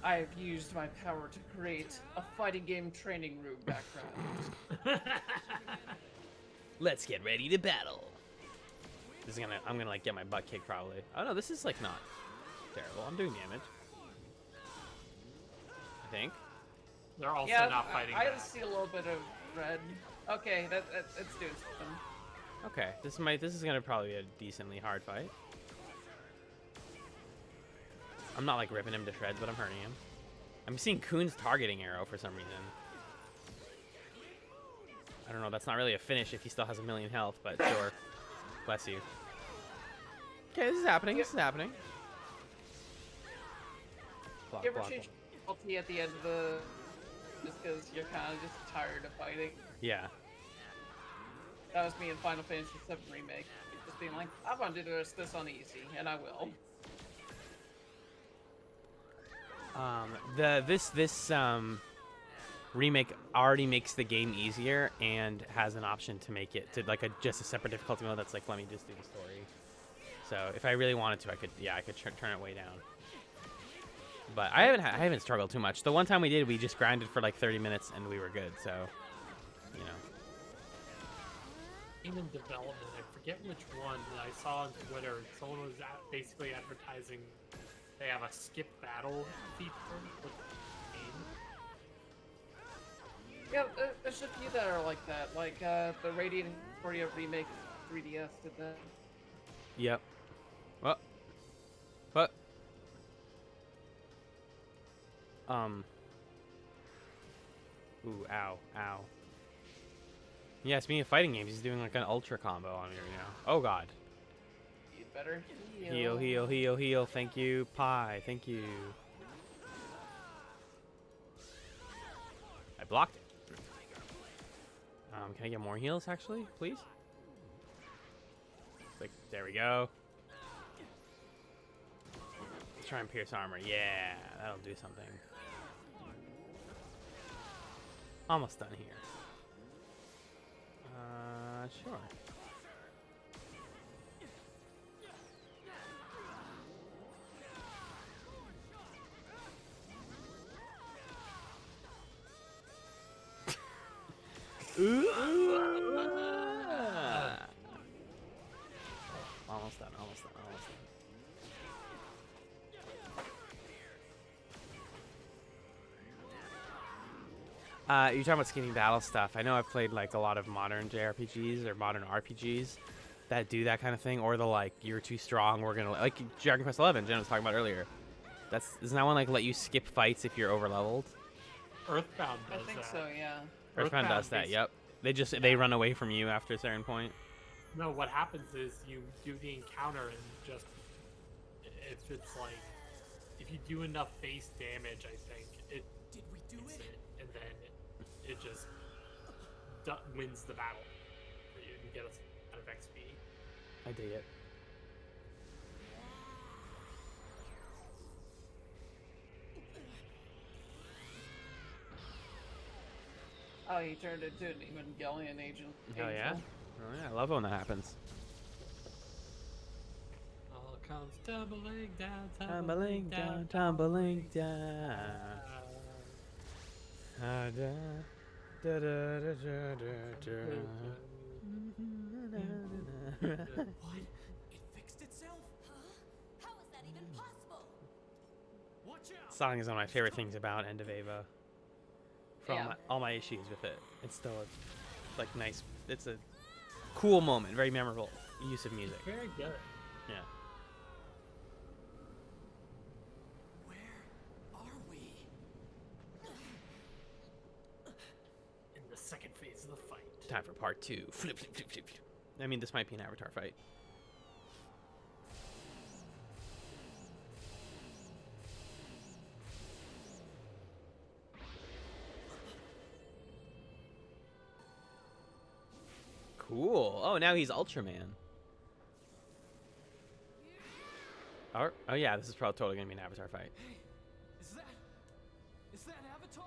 I have used my power to create a fighting game training room background. Let's get ready to battle. This is gonna. I'm gonna like get my butt kicked probably. Oh no, this is like not terrible. I'm doing damage. I think. They're also Yeah, not fighting I back. see a little bit of red. Okay, it's doing something. Okay, this is gonna probably be a decently hard fight. I'm not like ripping him to shreds, but I'm hurting him. I'm seeing Kuhn's targeting arrow for some reason. I don't know, that's not really a finish if he still has 1,000,000 health, but sure. Bless you. Okay, this is happening, this is happening. Block, You ever block, change block. ulti at the end of the... just because you're kind of just tired of fighting? Yeah. That was me in Final Fantasy VII Remake. Just being like, I want to do this on easy, and I will. This remake already makes the game easier and has an option to make it to like just a separate difficulty mode that's like, let me just do the story. So if I really wanted to, I could turn it way down. But I haven't struggled too much. The one time we did, we just grinded for like 30 minutes and we were good. So, you know. Game in development, I forget which one that I saw on Twitter. Someone was basically advertising they have a skip battle feature with the game. Yeah, there's a few that are like that. Like, the Radiant Victoria remake 3DS did that. Yep. What? What? Ooh, ow, ow. Yeah, speaking of fighting games, he's doing like an ultra combo on me right now. Oh god. You better Heal, heal, heal, heal. Thank you, pie. Thank you. I blocked it. Can I get more heals, actually, please? Like, there we go. Let's try and pierce armor. Yeah, that'll do something. Almost done here. Sure. Almost done, almost done, almost done. You're talking about skipping battle stuff. I know I've played like a lot of modern JRPGs or modern RPGs that do that kind of thing, or the like, you're too strong, we're gonna like Dragon Quest 11. Jen was talking about earlier. Isn't that one like let you skip fights if you're over leveled? Earthbound does I think that. so, yeah. Earthbound does that. Yep. They run away from you after a certain point. No, what happens is you do the encounter and just if it's like if you do enough base damage, I think it Did we do hits it? and then it just wins the battle for you. You get a lot of XP. I dig it. Oh, he turned into an Evangelion agent. Oh yeah. angel. Oh yeah. I love it when that happens. All comes tumbling down, Tumbling down, tumbling down. Da, da, da, da, da, da, What? It fixed itself? How is that even possible? Watch out! Song is one of my favorite things about End of Ava. For Yeah. all my issues with it, it's still a like nice. It's a cool moment, very memorable use of music. Very good. Yeah. Where are we? In the second phase of the fight. Time for part 2. Flip, flip, flip, flip, flip. I mean, this might be an Avatar fight. Cool. Oh, now he's Ultraman. Oh yeah, this is probably totally gonna be an Avatar fight. Hey, is that Avatar?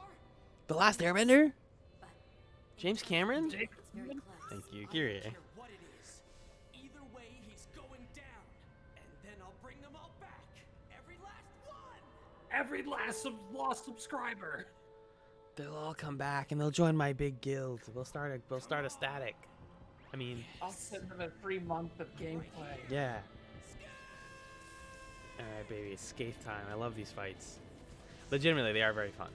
The Last Airbender? James Cameron? Very close. Thank you, I don't Kyrie. care what it is. Either way, he's going down, and then I'll bring them all back. Every last one. Every last lost subscriber. They'll all come back and they'll join my big guild. We'll start a static. I mean, I'll send them a free month of gameplay. yeah. Alright, baby, it's skate time. I love these fights. Legitimately, they are very fun.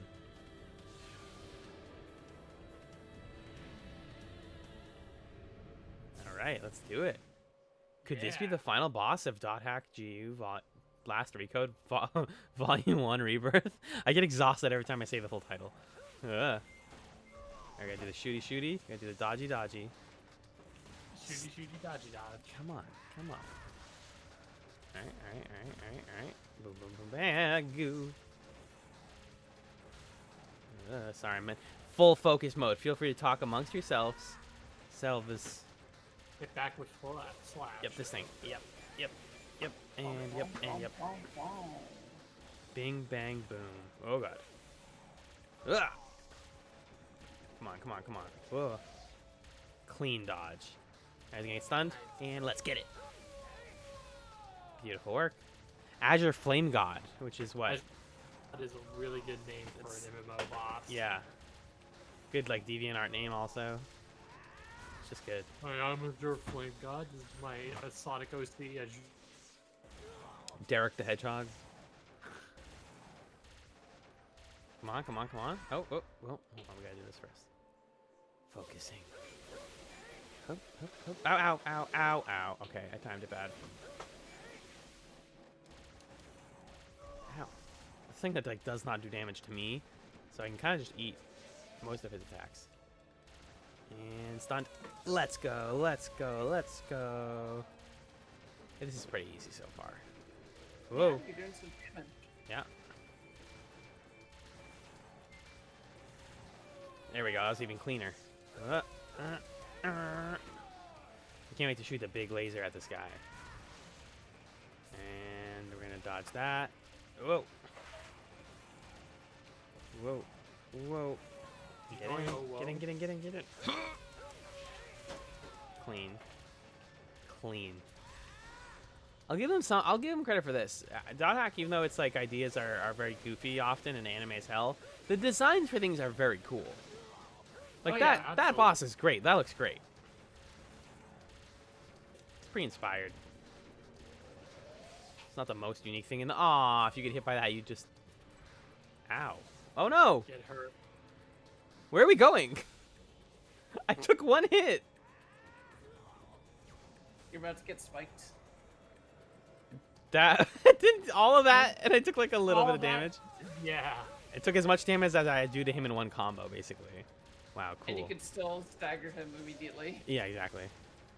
Alright, let's do it. Could this be Yeah. the final boss of Dot Hack GU Last Recode Volume 1 Rebirth? I get exhausted every time I say the full title. Ugh. I gotta do the shooty shooty. Gotta do the dodgy dodgy. Shooty shooty dodgy dodge. Come on, come on. Alright, alright, alright, alright, alright. Boom, boom, boom, bagoo. Sorry, I'm in full focus mode. Feel free to talk amongst yourselves. Selves. Hit back with slash. Yep, this thing. Yep, yep, yep, and yep, and yep. Bing, bang, boom. Oh, God. Ugh. Come on, come on, come on. Whoa. Clean dodge. Everything get stunned, and let's get it. Beautiful work. Azure Flame God, which is what? That is a really good name for an MMO boss. Yeah. Good, like, DeviantArt name also. It's just good. Hi, I'm Azure Flame God. This is my Sonic OC. Derek the Hedgehog. Come on, come on, come on. Oh, well, hold on, we gotta do this first. Focusing. Ow, ow, ow, ow, ow. Okay, I timed it bad. Ow. The thing that, like, does not do damage to me, so I can kind of just eat most of his attacks. And stunned. Let's go. Let's go. Let's go. Yeah, this is pretty easy so far. Whoa. Yeah, you're doing some damage. Yeah. There we go. That was even cleaner. I can't wait to shoot the big laser at this guy. And we're going to dodge that. Whoa. Whoa. Whoa. Get in. Get in, get in, get in, get in. Clean. Clean. I'll give them credit for this. Dot Hack, even though its like ideas are very goofy often and anime as hell, the designs for things are very cool. Like that boss is great. That looks great. It's pretty inspired. It's not the most unique thing in the if you get hit by that, you just ow. Oh no! Get hurt. Where are we going? I took one hit. You're about to get spiked. That didn't all of that, and I took like a little bit of damage. Yeah. It took as much damage as I do to him in one combo, basically. Wow, cool. And you can still stagger him immediately. Yeah, exactly.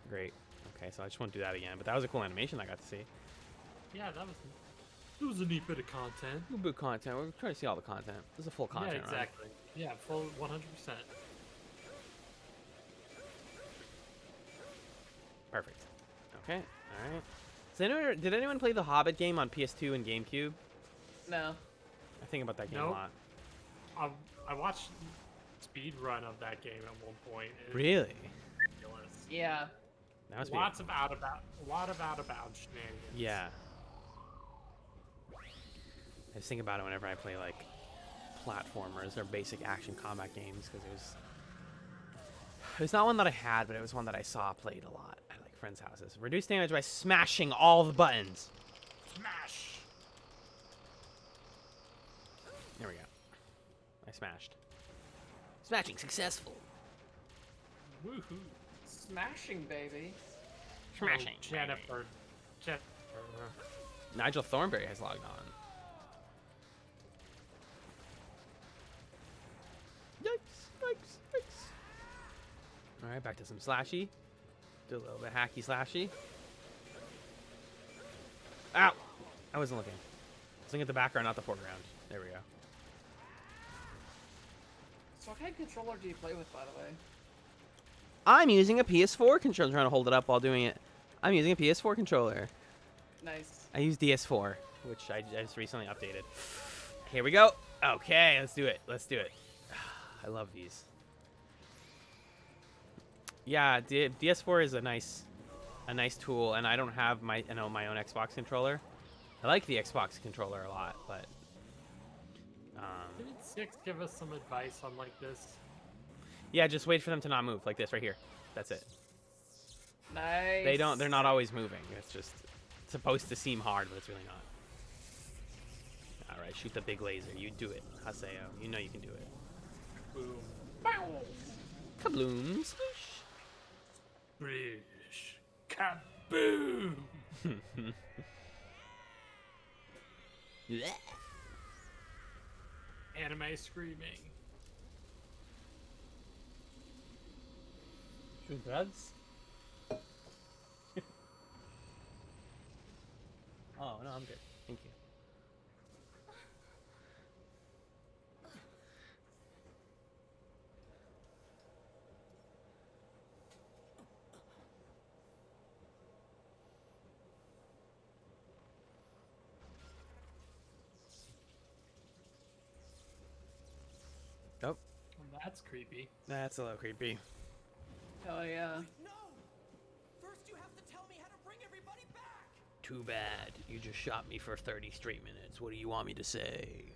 Great. Okay, so I just won't do that again. But that was a cool animation I got to see. Yeah, that was a neat bit of content. Good bit of content. We're trying to see all the content. This is a full content, Yeah, exactly. Yeah, full 100%. Perfect. Okay. All right. Did anyone play the Hobbit game on PS2 and GameCube? No. I think about that game a Nope. lot. I watched speed run of that game at one point. Really? Ridiculous. Yeah. That must be Lots of out of bounds shenanigans. Yeah. I just think about it whenever I play like platformers or basic action combat games because it was not one that I had, but it was one that I saw played a lot at like friends' houses. Reduce damage by smashing all the buttons. Smash. There we go. I smashed. Smashing successful. Woohoo. Smashing, baby. Smashing. Jennifer. Nigel Thornberry has logged on. Yikes, yikes, yikes. Alright, back to some slashy. Do a little bit hacky slashy. Ow! I wasn't looking. I was looking at the background, not the foreground. There we go. So what kind of controller do you play with, by the way? I'm using a PS4 controller. I'm trying to hold it up while doing it. I'm using a PS4 controller. Nice. I use DS4, which I just recently updated. Here we go. Okay, let's do it. Let's do it. I love these. Yeah, DS4 is a nice tool, and I don't have my own Xbox controller. I like the Xbox controller a lot, but Didn't Six give us some advice on like this? yeah, just wait for them to not move like this right here. That's it. Nice. They're not always moving. It's just supposed to seem hard, but it's really not. All right, shoot the big laser. You do it, Haseo. You know you can do it. Boom. Kabloom, swoosh. British. Kaboom. Anime screaming. Shoot drugs? Oh, no, I'm good. Thank you. Nope. Well, that's creepy. That's a little creepy. Hell yeah. No! First you have to tell me how to bring everybody back! Too bad. You just shot me for 30 straight minutes. What do you want me to say?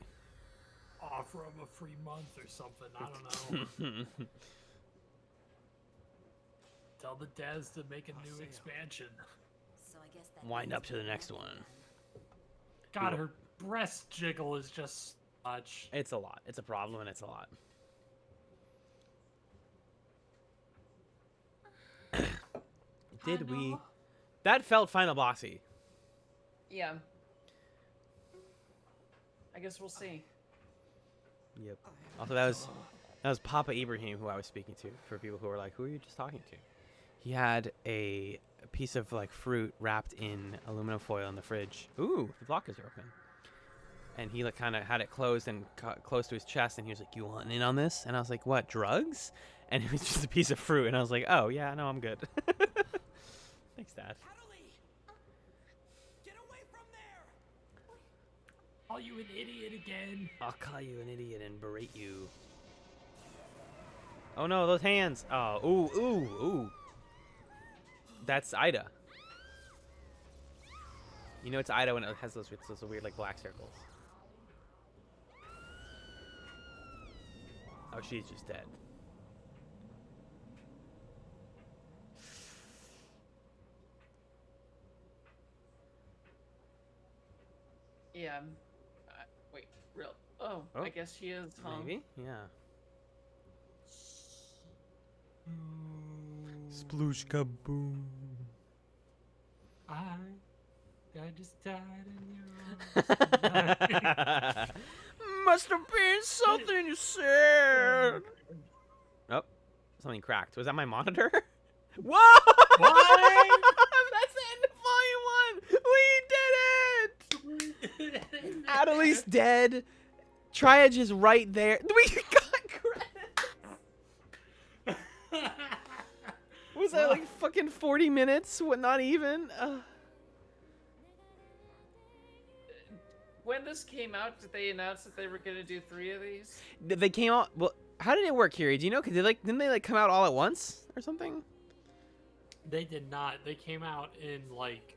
Offer him a free month or something. I don't know. Tell the devs to make a new expansion. So I guess that Wind up to the next one. God, her breast jiggle is just much. It's a lot. It's a problem, and it's a lot. Did we? That felt final bossy. Yeah. I guess we'll see. Yep. Also, that was That was Papa Ibrahim who I was speaking to. For people who were like, "Who are you just talking to?" He had a piece of like fruit wrapped in aluminum foil in the fridge. Ooh, the lockers are open. And he like kind of had it closed and close to his chest, and he was like, "You want in on this?" And I was like, "What, drugs?" And it was just a piece of fruit, and I was like, "Oh yeah, no, I'm good." Thanks, Dad. Get away from there! Call you an idiot again. I'll call you an idiot and berate you. Oh no, those hands! Oh, ooh. That's Ida. You know it's Ida when it has those weird like black circles. Oh, she's just dead. Yeah. Wait, real. Oh, Oh, I guess she is, huh? Maybe? Yeah. Sploosh kaboom. I just died in your arms. Must have been something you said. Oh, something cracked. Was that my monitor? Whoa! What? That's the end of volume 1. We did it! Adelie's dead. Triage is right there. We got credits. Was that like fucking 40 minutes? What? Not even. When this came out, did they announce that they were gonna do 3 of these? They came out. Well, how did it work, Kiri? Do you know? Cause didn't they like come out all at once or something? They did not. They came out in like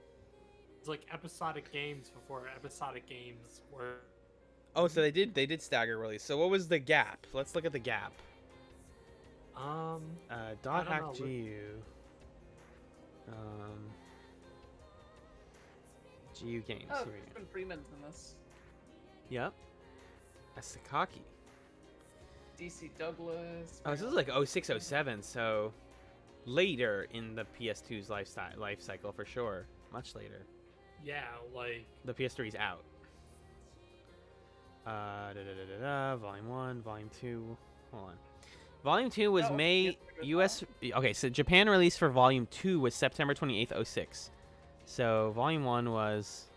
it's like episodic games before episodic games were. Oh, so they did stagger release. So what was the gap? Let's look at the gap. Dot hack know. GU. GU games. Oh, Here we go. Crispin Freeman's in this. Yep. That's Sakaki. DC Douglas. Oh, so this is like 06, 07, so later in the PS2's life cycle for sure. Much later. Yeah, like The PS3's out. Volume 1, Volume 2. Hold on. Volume 2 was Oh, May US. Okay, so Japan release for Volume 2 was September 28th, 06. So Volume 1 was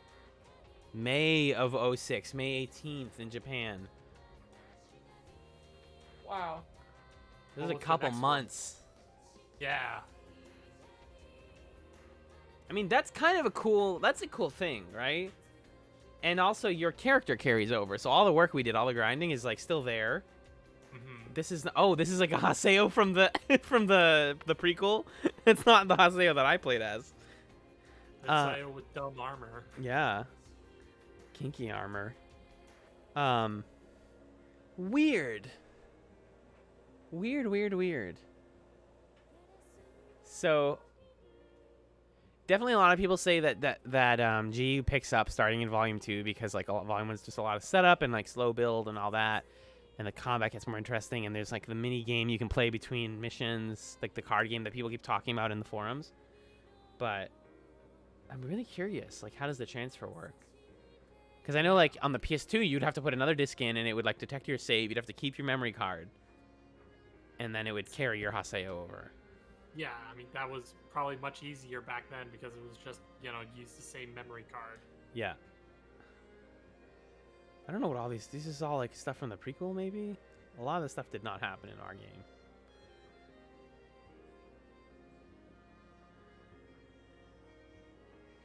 May of 06, May 18th in Japan. Wow. This What is a was the couple next one? months. yeah. I mean, that's kind of a cool thing, right? And also your character carries over. So all the work we did, all the grinding is like still there. Mm-hmm. This is like a Haseo from the from the prequel. It's not the Haseo that I played as. Messiah with dumb armor. Yeah. Kinky armor. Weird. Weird. So definitely a lot of people say that GU picks up starting in Volume 2 because like Volume 1 is just a lot of setup and like slow build and all that. And the combat gets more interesting, and there's like the mini game you can play between missions, like the card game that people keep talking about in the forums. But I'm really curious, like how does the transfer work? Because I know like on the PS2 you'd have to put another disc in, and it would like detect your save. You'd have to keep your memory card, and then it would carry your Haseo over. Yeah, I mean that was probably much easier back then because it was just use the same memory card. Yeah. I don't know what all these is all like stuff from the prequel maybe? A lot of this stuff did not happen in our game.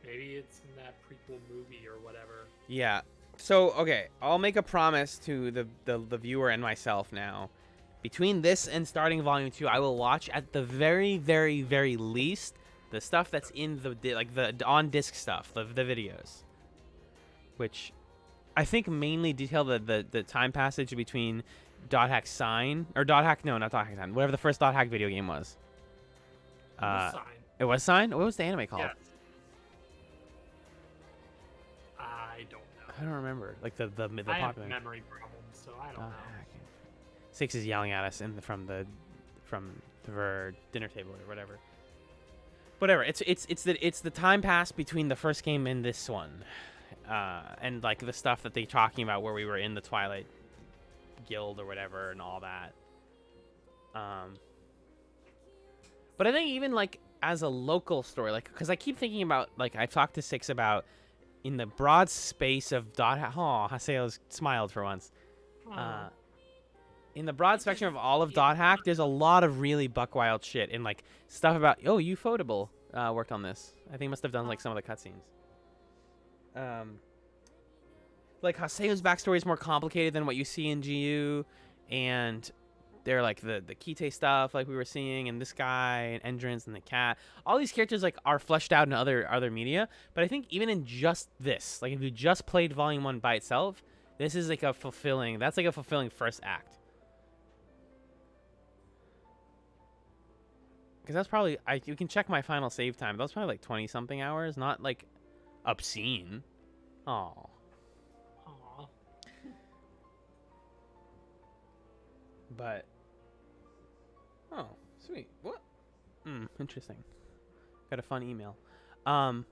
Maybe it's in that prequel movie or whatever. Yeah. So, okay, I'll make a promise to the viewer and myself now. Between this and starting Volume 2, I will watch at the very, very, very least the stuff that's in the on-disc stuff, the videos. Which I think mainly detail the time passage between Dot Hack Sign, or Dot Hack, no, not Dot Hack Sign, whatever the first Dot Hack video game was. Sign. It was Sign? What was the anime called? Yes. I don't know. I don't remember. Like the I have popular. memory problems, so I don't know. Six is yelling at us from the dinner table or whatever. Whatever. It's the time passed between the first game and this one, and like the stuff that they're talking about where we were in the Twilight Guild or whatever and all that. But I think even like as a local story, like because I keep thinking about like I've talked to Six about in the broad space of Haseo's smiled for once. In the broad spectrum of all of Dot Hack, there's a lot of really buck wild shit and like stuff about Ufotable worked on this. I think must have done like some of the cutscenes. Like Haseo's backstory is more complicated than what you see in GU, and they're like the Kite stuff like we were seeing, and this guy and Endrins and the cat. All these characters like are fleshed out in other media, but I think even in just this, like if you just played Volume 1 by itself, this is like a fulfilling first act. Because that's probably you can check my final save time. That was probably like 20 something hours, not like obscene. Oh. But sweet. What? Interesting. Got a fun email. I want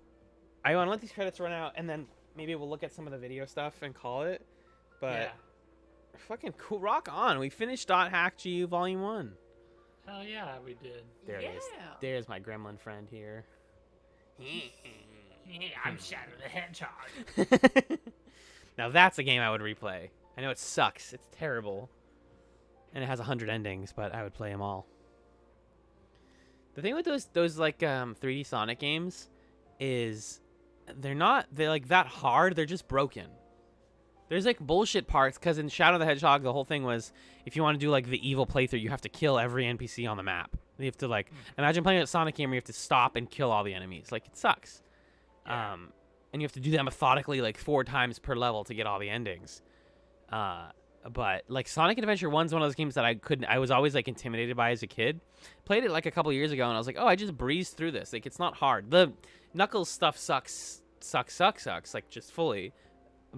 to let these credits run out, and then maybe we'll look at some of the video stuff and call it. But Yeah. fucking cool. Rock on. We finished Dot Hack GU Volume 1. Hell yeah, we did. There it is. There's my gremlin friend here. I'm Shadow the Hedgehog. Now that's a game I would replay. I know it sucks. It's terrible. And it has 100 endings, but I would play them all. The thing with those like 3D Sonic games is they're like that hard. They're just broken. There's like bullshit parts because in Shadow the Hedgehog, the whole thing was if you want to do like the evil playthrough, you have to kill every NPC on the map. You have to like imagine playing a Sonic game where you have to stop and kill all the enemies. Like it sucks. Yeah. And you have to do that methodically like 4 times per level to get all the endings. But like Sonic Adventure 1's one of those games that I was always like intimidated by as a kid. Played it like a couple years ago and I was like, oh, I just breezed through this. Like it's not hard. The Knuckles stuff sucks like just fully.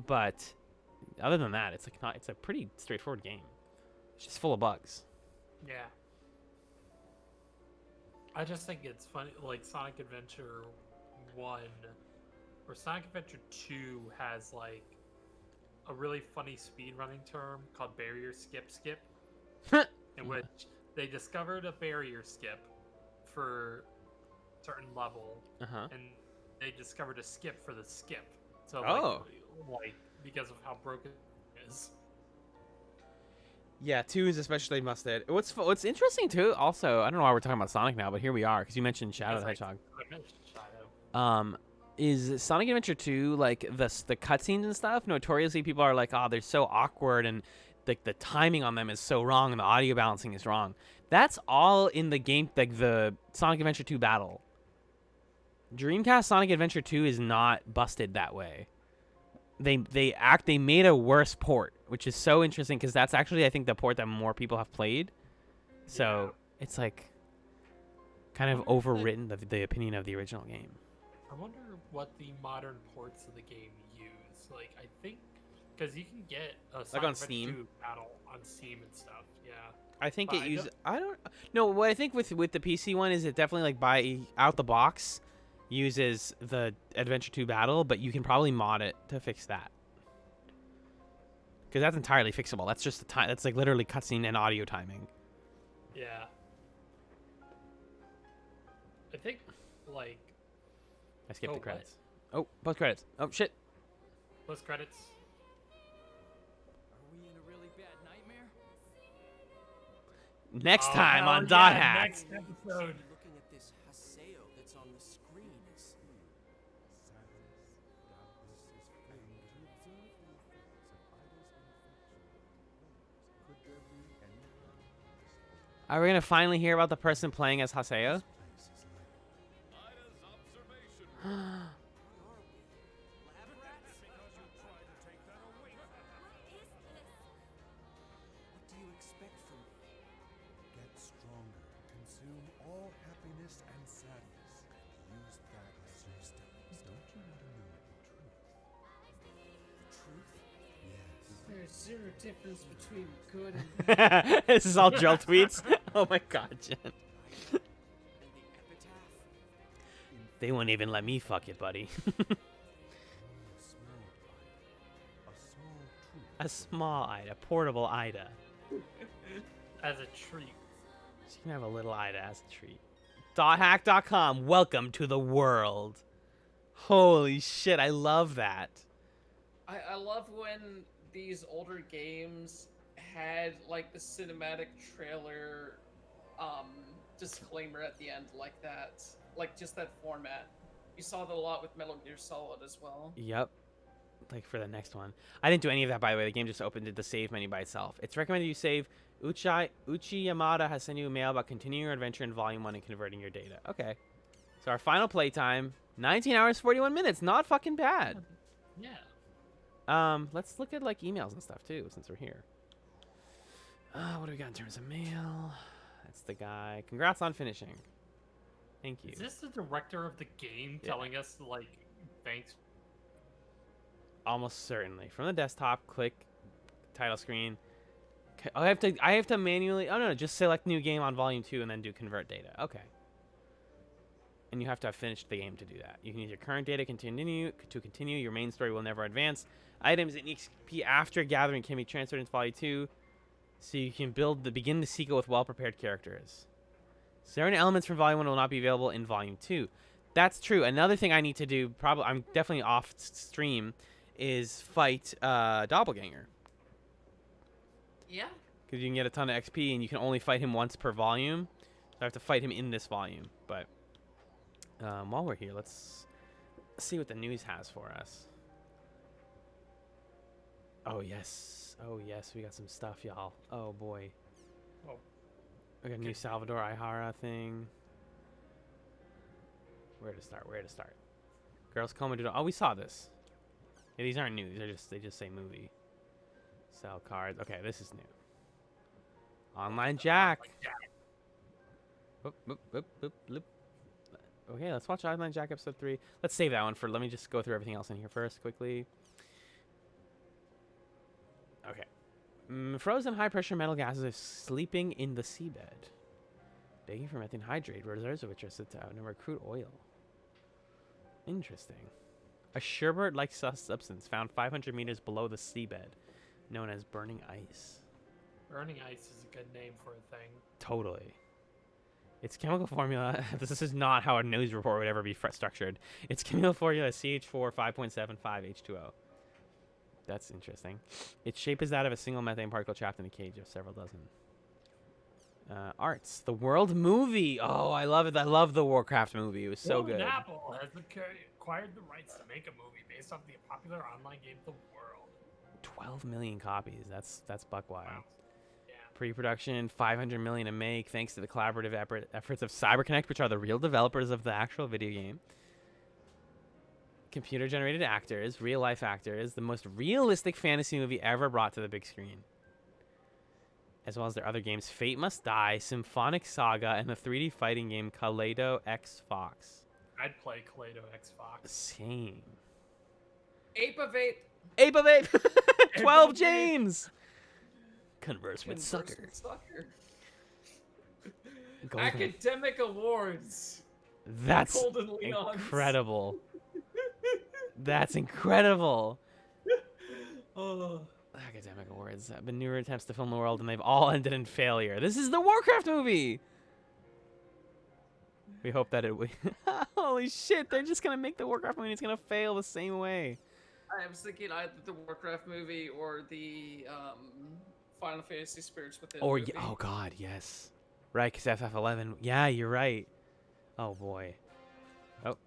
But other than that, it's like it's a pretty straightforward game. It's just full of bugs. Yeah. I just think it's funny, like Sonic Adventure 1 or Sonic Adventure 2 has like a really funny speedrunning term called barrier skip, in which they discovered a barrier skip for a certain level, and they discovered a skip for the skip. So like because of how broken it is. Yeah, 2 is especially busted. What's interesting too, also, I don't know why we're talking about Sonic now, but here we are because you mentioned Shadow the Hedgehog. Is Sonic Adventure 2 like the cutscenes and stuff? Notoriously, people are like, "Oh, they're so awkward," and like the timing on them is so wrong, and the audio balancing is wrong. That's all in the game, like the Sonic Adventure 2 battle. Dreamcast Sonic Adventure 2 is not busted that way. They made a worse port, which is so interesting because that's actually I think the port that more people have played. So it's like kind of overwritten the opinion of the original game. I wonder what the modern ports of the game use. Like, I think because you can get a Sonic on Adventure Steam? 2 battle on Steam and stuff. Yeah. I think But it uses. I don't know. What I think with the PC one is it definitely like by out the box uses the Adventure 2 battle, but you can probably mod it to fix that because that's entirely fixable. That's just the time. That's like literally cutscene and audio timing. Yeah. I think like. I skipped the what? credits. Oh, post credits. Oh shit. Post credits. Are we in a really bad nightmare? Next time hell on Dot yeah, Hack. Next episode. Looking at this Haseo that's on the screen is Are we gonna finally hear about the person playing as Haseo? Ida's observation. What do you expect from me? Get stronger. Consume all happiness and sadness. Use that as your stepping stone. Don't you want to know the truth? Yes. There's zero difference between good and This is all Joel tweets. Oh my god, Jen. And the epitaph? They won't even let me fuck it, buddy. A small truth. A small Ida, portable Ida. As a treat. You can have a little Ida as a treat. .hack.com. Welcome to the world. Holy shit, I love that. I love when these older games had like the cinematic trailer disclaimer at the end like that. Like just that format. You saw that a lot with Metal Gear Solid as well. Yep. Like for the next one. I didn't do any of that, by the way. The game just opened the save menu by itself. It's recommended you save. Uchi Yamada has sent you a mail about continuing your adventure in Volume 1 and converting your data. Okay. So our final playtime, 19 hours, 41 minutes. Not fucking bad. Yeah. Let's look at like emails and stuff too, since we're here. What do we got in terms of mail? That's the guy. Congrats on finishing. Thank you. Is this the director of the game Yeah. telling us, like, thanks? Almost certainly. From the desktop, click title screen. I have to manually. Oh no, just select new game on volume 2 and then do convert data. Okay. And you have to have finished the game to do that. You can use your current data continue. Your main story will never advance. Items in XP after gathering can be transferred into volume 2, so you can begin the sequel with well-prepared characters. Certain elements from volume 1 will not be available in volume 2. That's true. Another thing I need to do, probably I'm definitely off stream, is fight Doppelganger. Yeah. Because you can get a ton of XP and you can only fight him once per volume. So I have to fight him in this volume. But while we're here, let's see what the news has for us. Oh, yes. Oh, yes. We got some stuff, y'all. Oh, boy. Oh. We got a new Salvador Ihara thing. Where to start? Where to start? Girls Coma Doodle. Oh, we saw this. Yeah, these aren't new. They just say movie. Sell cards. Okay, this is new. Online Jack. Boop, boop, boop, boop, boop. Okay, let's watch Online Jack episode 3. Let's save that one for. Let me just go through everything else in here first, quickly. Okay. Frozen high-pressure metal gases are sleeping in the seabed, begging for methane hydrate, reserves of which are said to outnumber crude oil. Interesting. A sherbet-like substance found 500 meters below the seabed, known as burning ice. Burning ice is a good name for a thing. Totally. Its chemical formula, this is not how a news report would ever be structured. Its chemical formula is CH4 5.75 H2O. That's interesting. Its shape is that of a single methane particle trapped in a cage of several dozen. Arts. The World movie. Oh, I love it. I love the Warcraft movie. It was so good. Apple has acquired the rights to make a movie based off the popular online game The World. 12 million copies. That's buck wild. Wow. Yeah. Pre-production, 500 million to make, thanks to the collaborative efforts of CyberConnect, which are the real developers of the actual video game. Computer-generated actors, real-life actors, the most realistic fantasy movie ever brought to the big screen. As well as their other games, Fate Must Die, Symphonic Saga, and the 3D fighting game Kaleido X Fox. I'd play Kaleido X Fox. Same. Ape of Ape. Ape of Ape! 12 James! Converse with Sucker. Golden. Academic Awards. That's Golden Leons. incredible. That's incredible. Oh. Academic awards have been newer attempts to film the world, and they've all ended in failure. This is the Warcraft movie. We hope that it will. Holy shit! They're just gonna make the Warcraft movie. And it's gonna fail the same way. I was thinking either the Warcraft movie or the Final Fantasy Spirits Within. Or movie. oh god, yes. Right, because FF11. Yeah, you're right. Oh boy. Oh,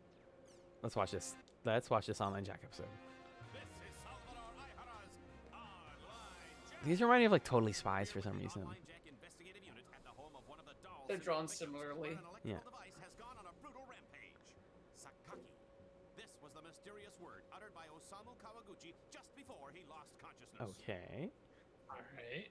let's watch this. Let's watch this Online Jack episode. These remind me of like Totally Spies for some reason. They're drawn similarly. Yeah. This was the mysterious word uttered by Osamu Kawaguchi just before he lost consciousness. Okay. All right.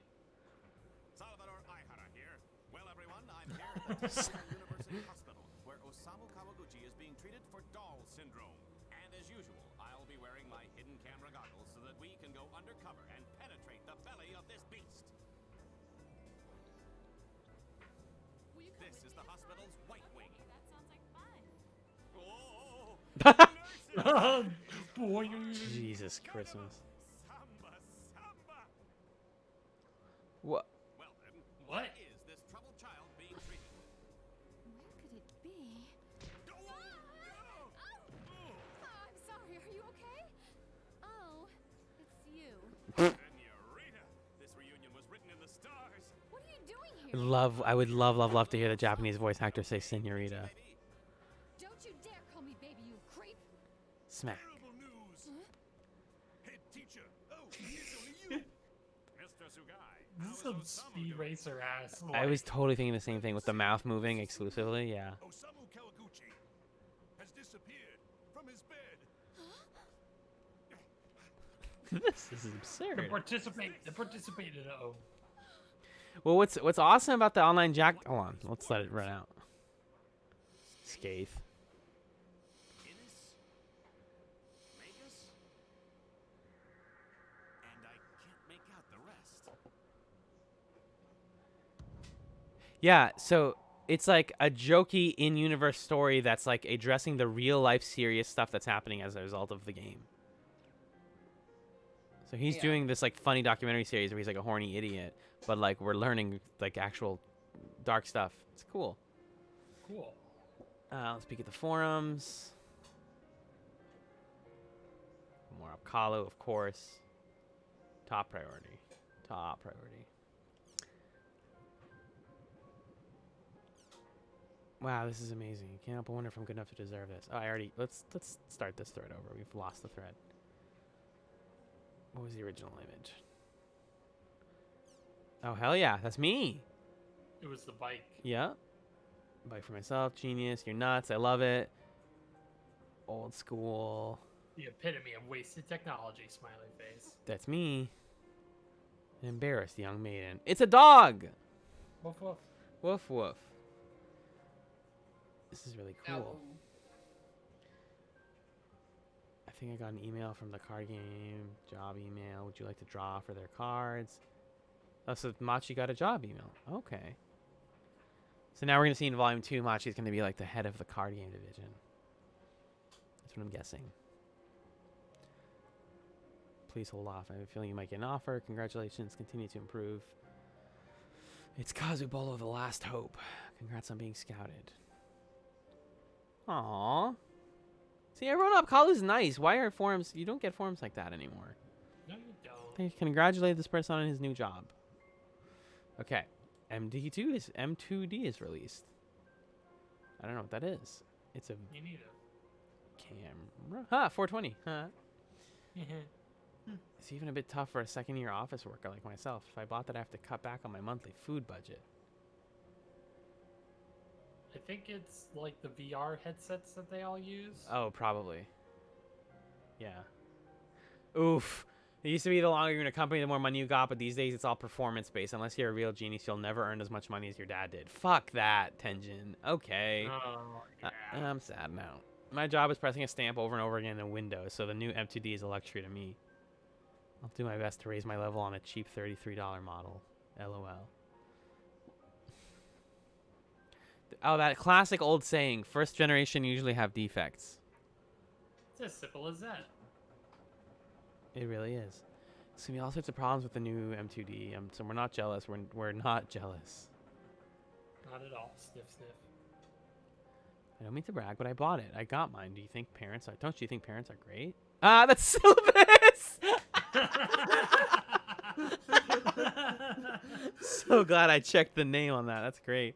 Salvador Aihara here. Well, everyone, I'm here at the University Hospital, where Osamu Kawaguchi is being treated for Doll syndrome. And as usual, I'll be wearing my hidden camera goggles so that we can go undercover and penetrate the belly of this beast. This is the hospital's White Wing. That sounds like fun. Oh! Boy. Jesus Christmas. Samba, samba! What? Well then, What? is this troubled child being the stars. What are you doing here? I would love to hear the Japanese voice actor say senorita. Don't you dare call me baby, you creep! Smack. Terrible news. Head teacher. Oh, it's only you. Mr. Sugai. This is some Speed Racer ass. I was totally thinking the same thing with the mouth moving exclusively. Yeah. Osamu Kawaguchi has disappeared from his bed. This is The absurd. participated. Oh, Well, what's awesome about the online Jack? Hold on, let's let it run out. Scathe. Innis? Magus? And I can't make out the rest. Yeah, so it's like a jokey in-universe story that's like addressing the real-life serious stuff that's happening as a result of the game. So he's Yeah. doing this like funny documentary series where he's like a horny idiot, but like we're learning like actual dark stuff. It's cool. cool. Let's peek at the forums. More Apollo, of course. Top priority. Top priority. Wow, this is amazing. Can't help but wonder if I'm good enough to deserve this. Oh, I already. Let's start this thread over. We've lost the thread. What was the original image? Oh hell yeah, that's me. It was the bike. Yeah. Bike for myself. Genius. You're nuts. I love it. Old school. The epitome of wasted technology. Smiley face. That's me. An embarrassed young maiden. It's a dog. Woof woof. Woof woof. This is really cool. Oh. I think I got an email from the card game job email. Would you like to draw for their cards? Oh, so Machi got a job email. Okay. So now we're gonna see in Volume 2, Machi's gonna be like the head of the card game division. That's what I'm guessing. Please hold off. I have a feeling you might get an offer. Congratulations. Continue to improve. It's Kazubolo, the last hope. Congrats on being scouted. Aww. See, everyone up Kalu's nice. Why are forums? You don't get forums like that anymore. No, you don't. They congratulate this person on his new job. Okay. M2D is released. I don't know what that is. It's a You need camera. Ha, 420. Huh. it. It's even a bit tough for a second-year office worker like myself. If I bought that, I have to cut back on my monthly food budget. I think it's like the VR headsets that they all use. Oh, probably. Yeah. Oof. It used to be the longer you're in a company, the more money you got, but these days it's all performance-based. Unless you're a real genius, you'll never earn as much money as your dad did. Fuck that, Tenjin. Okay. Oh, yeah. I'm sad now. My job is pressing a stamp over and over again in Windows, so the new M2D is a luxury to me. I'll do my best to raise my level on a cheap $33 model. LOL. Oh, that classic old saying, first generation usually have defects. It's as simple as that. It really is. There's gonna be all sorts of problems with the new M2D, so we're not jealous. We're not jealous. Not at all. Sniff, sniff. I don't mean to brag, but I bought it. I got mine. Don't you think parents are great? Ah, that's syllabus! So glad I checked the name on that. That's great.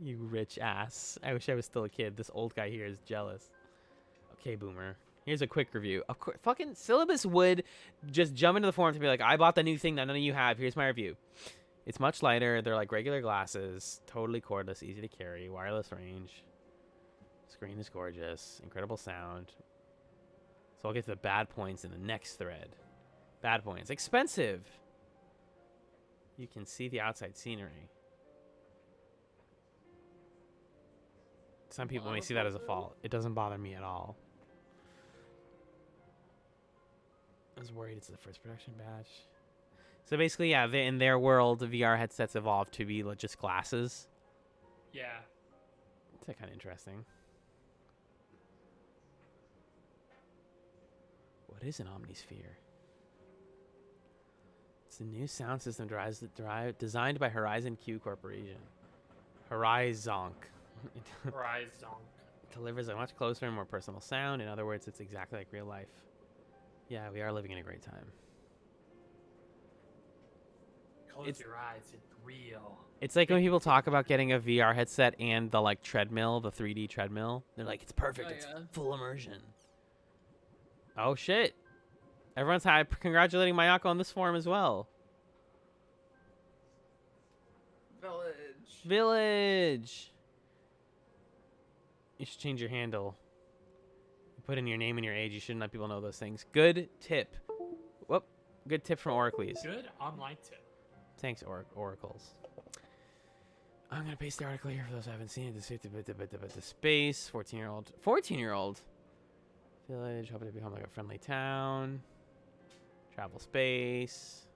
You rich ass. I wish I was still a kid. This old guy here is jealous. Okay, boomer. Here's a quick review. Of course, fucking Syllabus would just jump into the forum to be like, I bought the new thing that none of you have. Here's my review. It's much lighter. They're like regular glasses. Totally cordless, easy to carry, wireless range. Screen is gorgeous. Incredible sound. So I'll get to the bad points in the next thread. Bad points. Expensive. You can see the outside scenery. Some people may see that as a fault. It doesn't bother me at all. I was worried it's the first production batch. So basically, yeah, in their world, the VR headsets evolved to be just glasses. Yeah. It's kind of interesting. What is an omnisphere? It's a new sound system designed by Horizon Q Corporation. Horizonk. Horizon. Delivers a much closer and more personal sound. In other words, it's exactly like real life. Yeah, we are living in a great time. Close your eyes. It's real. It's like when people talk about getting a VR headset and the like treadmill, the 3D treadmill. They're like, it's perfect. Oh, It's yeah. full immersion. Oh shit! Everyone's congratulating Mayako on this form as well. Village. You should change your handle. You put in your name and your age. You shouldn't let people know those things. Good tip. Whoop. Good tip from Oracles. Good online tip. Thanks, Oracles. I'm gonna paste the article here for those who haven't seen it. The space. 14-year-old village. Hoping to become like a friendly town. Travel space.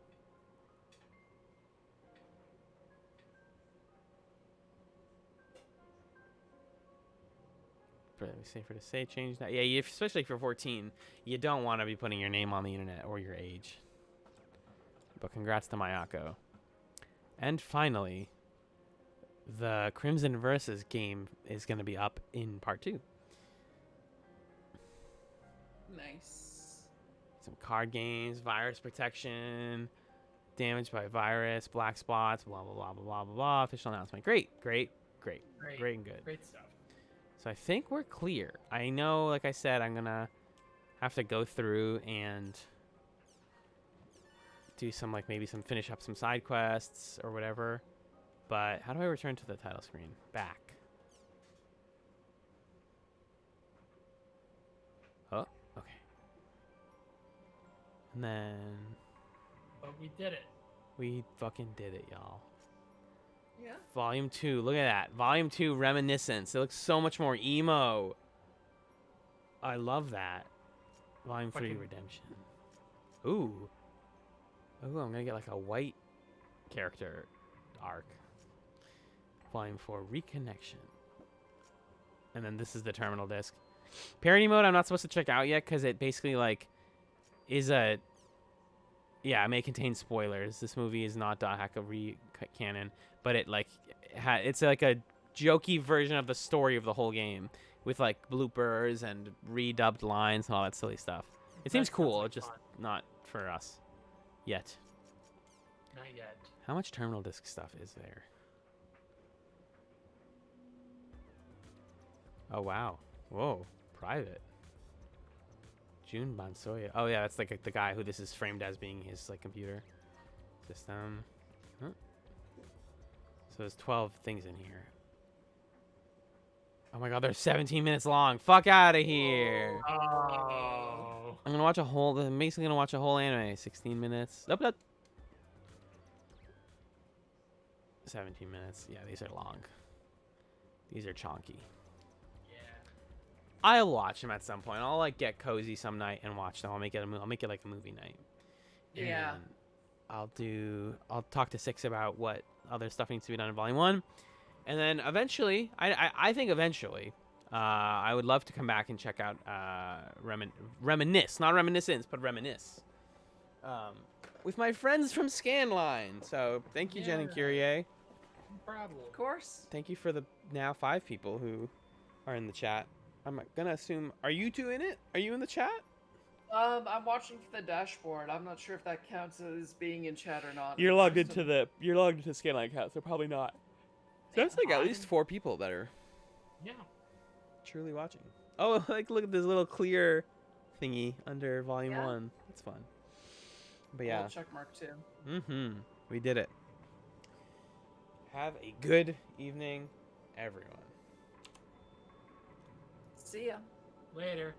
Safer to say, change that. Yeah, especially if you're 14, you don't want to be putting your name on the internet or your age. But congrats to Mayako. And finally, the Crimson Versus game is going to be up in part 2. Nice. Some card games, virus protection, damage by virus, black spots, blah, blah, blah, blah, blah, blah, blah. Official announcement. Great and good. Great stuff. So I think we're clear. I know, like I said, I'm going to have to go through and do some, like, maybe finish up some side quests or whatever. But how do I return to the title screen? Back. Oh, okay. And then But we did it. we fucking did it, y'all. Yeah. Volume 2. Look at that. Volume 2 Reminiscence. It looks so much more emo. I love that. Volume 3 Fucking- Redemption. Ooh. Ooh, I'm going to get like a white character arc. Volume 4 Reconnection. And then this is the terminal disc. Parody mode I'm not supposed to check out yet because it basically like is a... Yeah, it may contain spoilers. This movie is not Dahaka canon, but it like it's like a jokey version of the story of the whole game with like bloopers and redubbed lines and all that silly stuff. It seems That sounds cool, like just fun. not for us yet. Not yet. How much terminal disc stuff is there? Oh wow. Whoa, private. Jun Bansoya. Oh yeah, that's like the guy who this is framed as being his like computer system. Huh? So there's 12 things in here. Oh my god, they're 17 minutes long. Fuck out of here. Oh. I'm gonna watch a whole. I'm basically gonna watch a whole anime. 16 minutes. Nope, nope. 17 minutes. Yeah, these are long. These are chonky. Yeah. I'll watch them at some point. I'll like get cozy some night and watch them. I'll make it like a movie night. Yeah. And I'll talk to Six about what other stuff needs to be done in Volume 1. And then eventually, I think eventually, I would love to come back and check out Reminisce. Not Reminiscence, but Reminisce. With my friends from Scanline. So thank you, Jen and Yeah. Kyrie. No problem. Of course. Thank you for the now 5 people who are in the chat. I'm gonna assume, are you two in it? Are you in the chat? I'm watching for the dashboard. I'm not sure if that counts as being in chat or not. You're logged into Scanline account, so probably not. So that's like at least 4 people that are Yeah. truly watching. Oh, like look at this little clear thingy under Volume Yeah. 1. That's fun. But Yeah. yeah. Check mark too. Mm-hmm. We did it. Have a good evening, everyone. See ya. Later.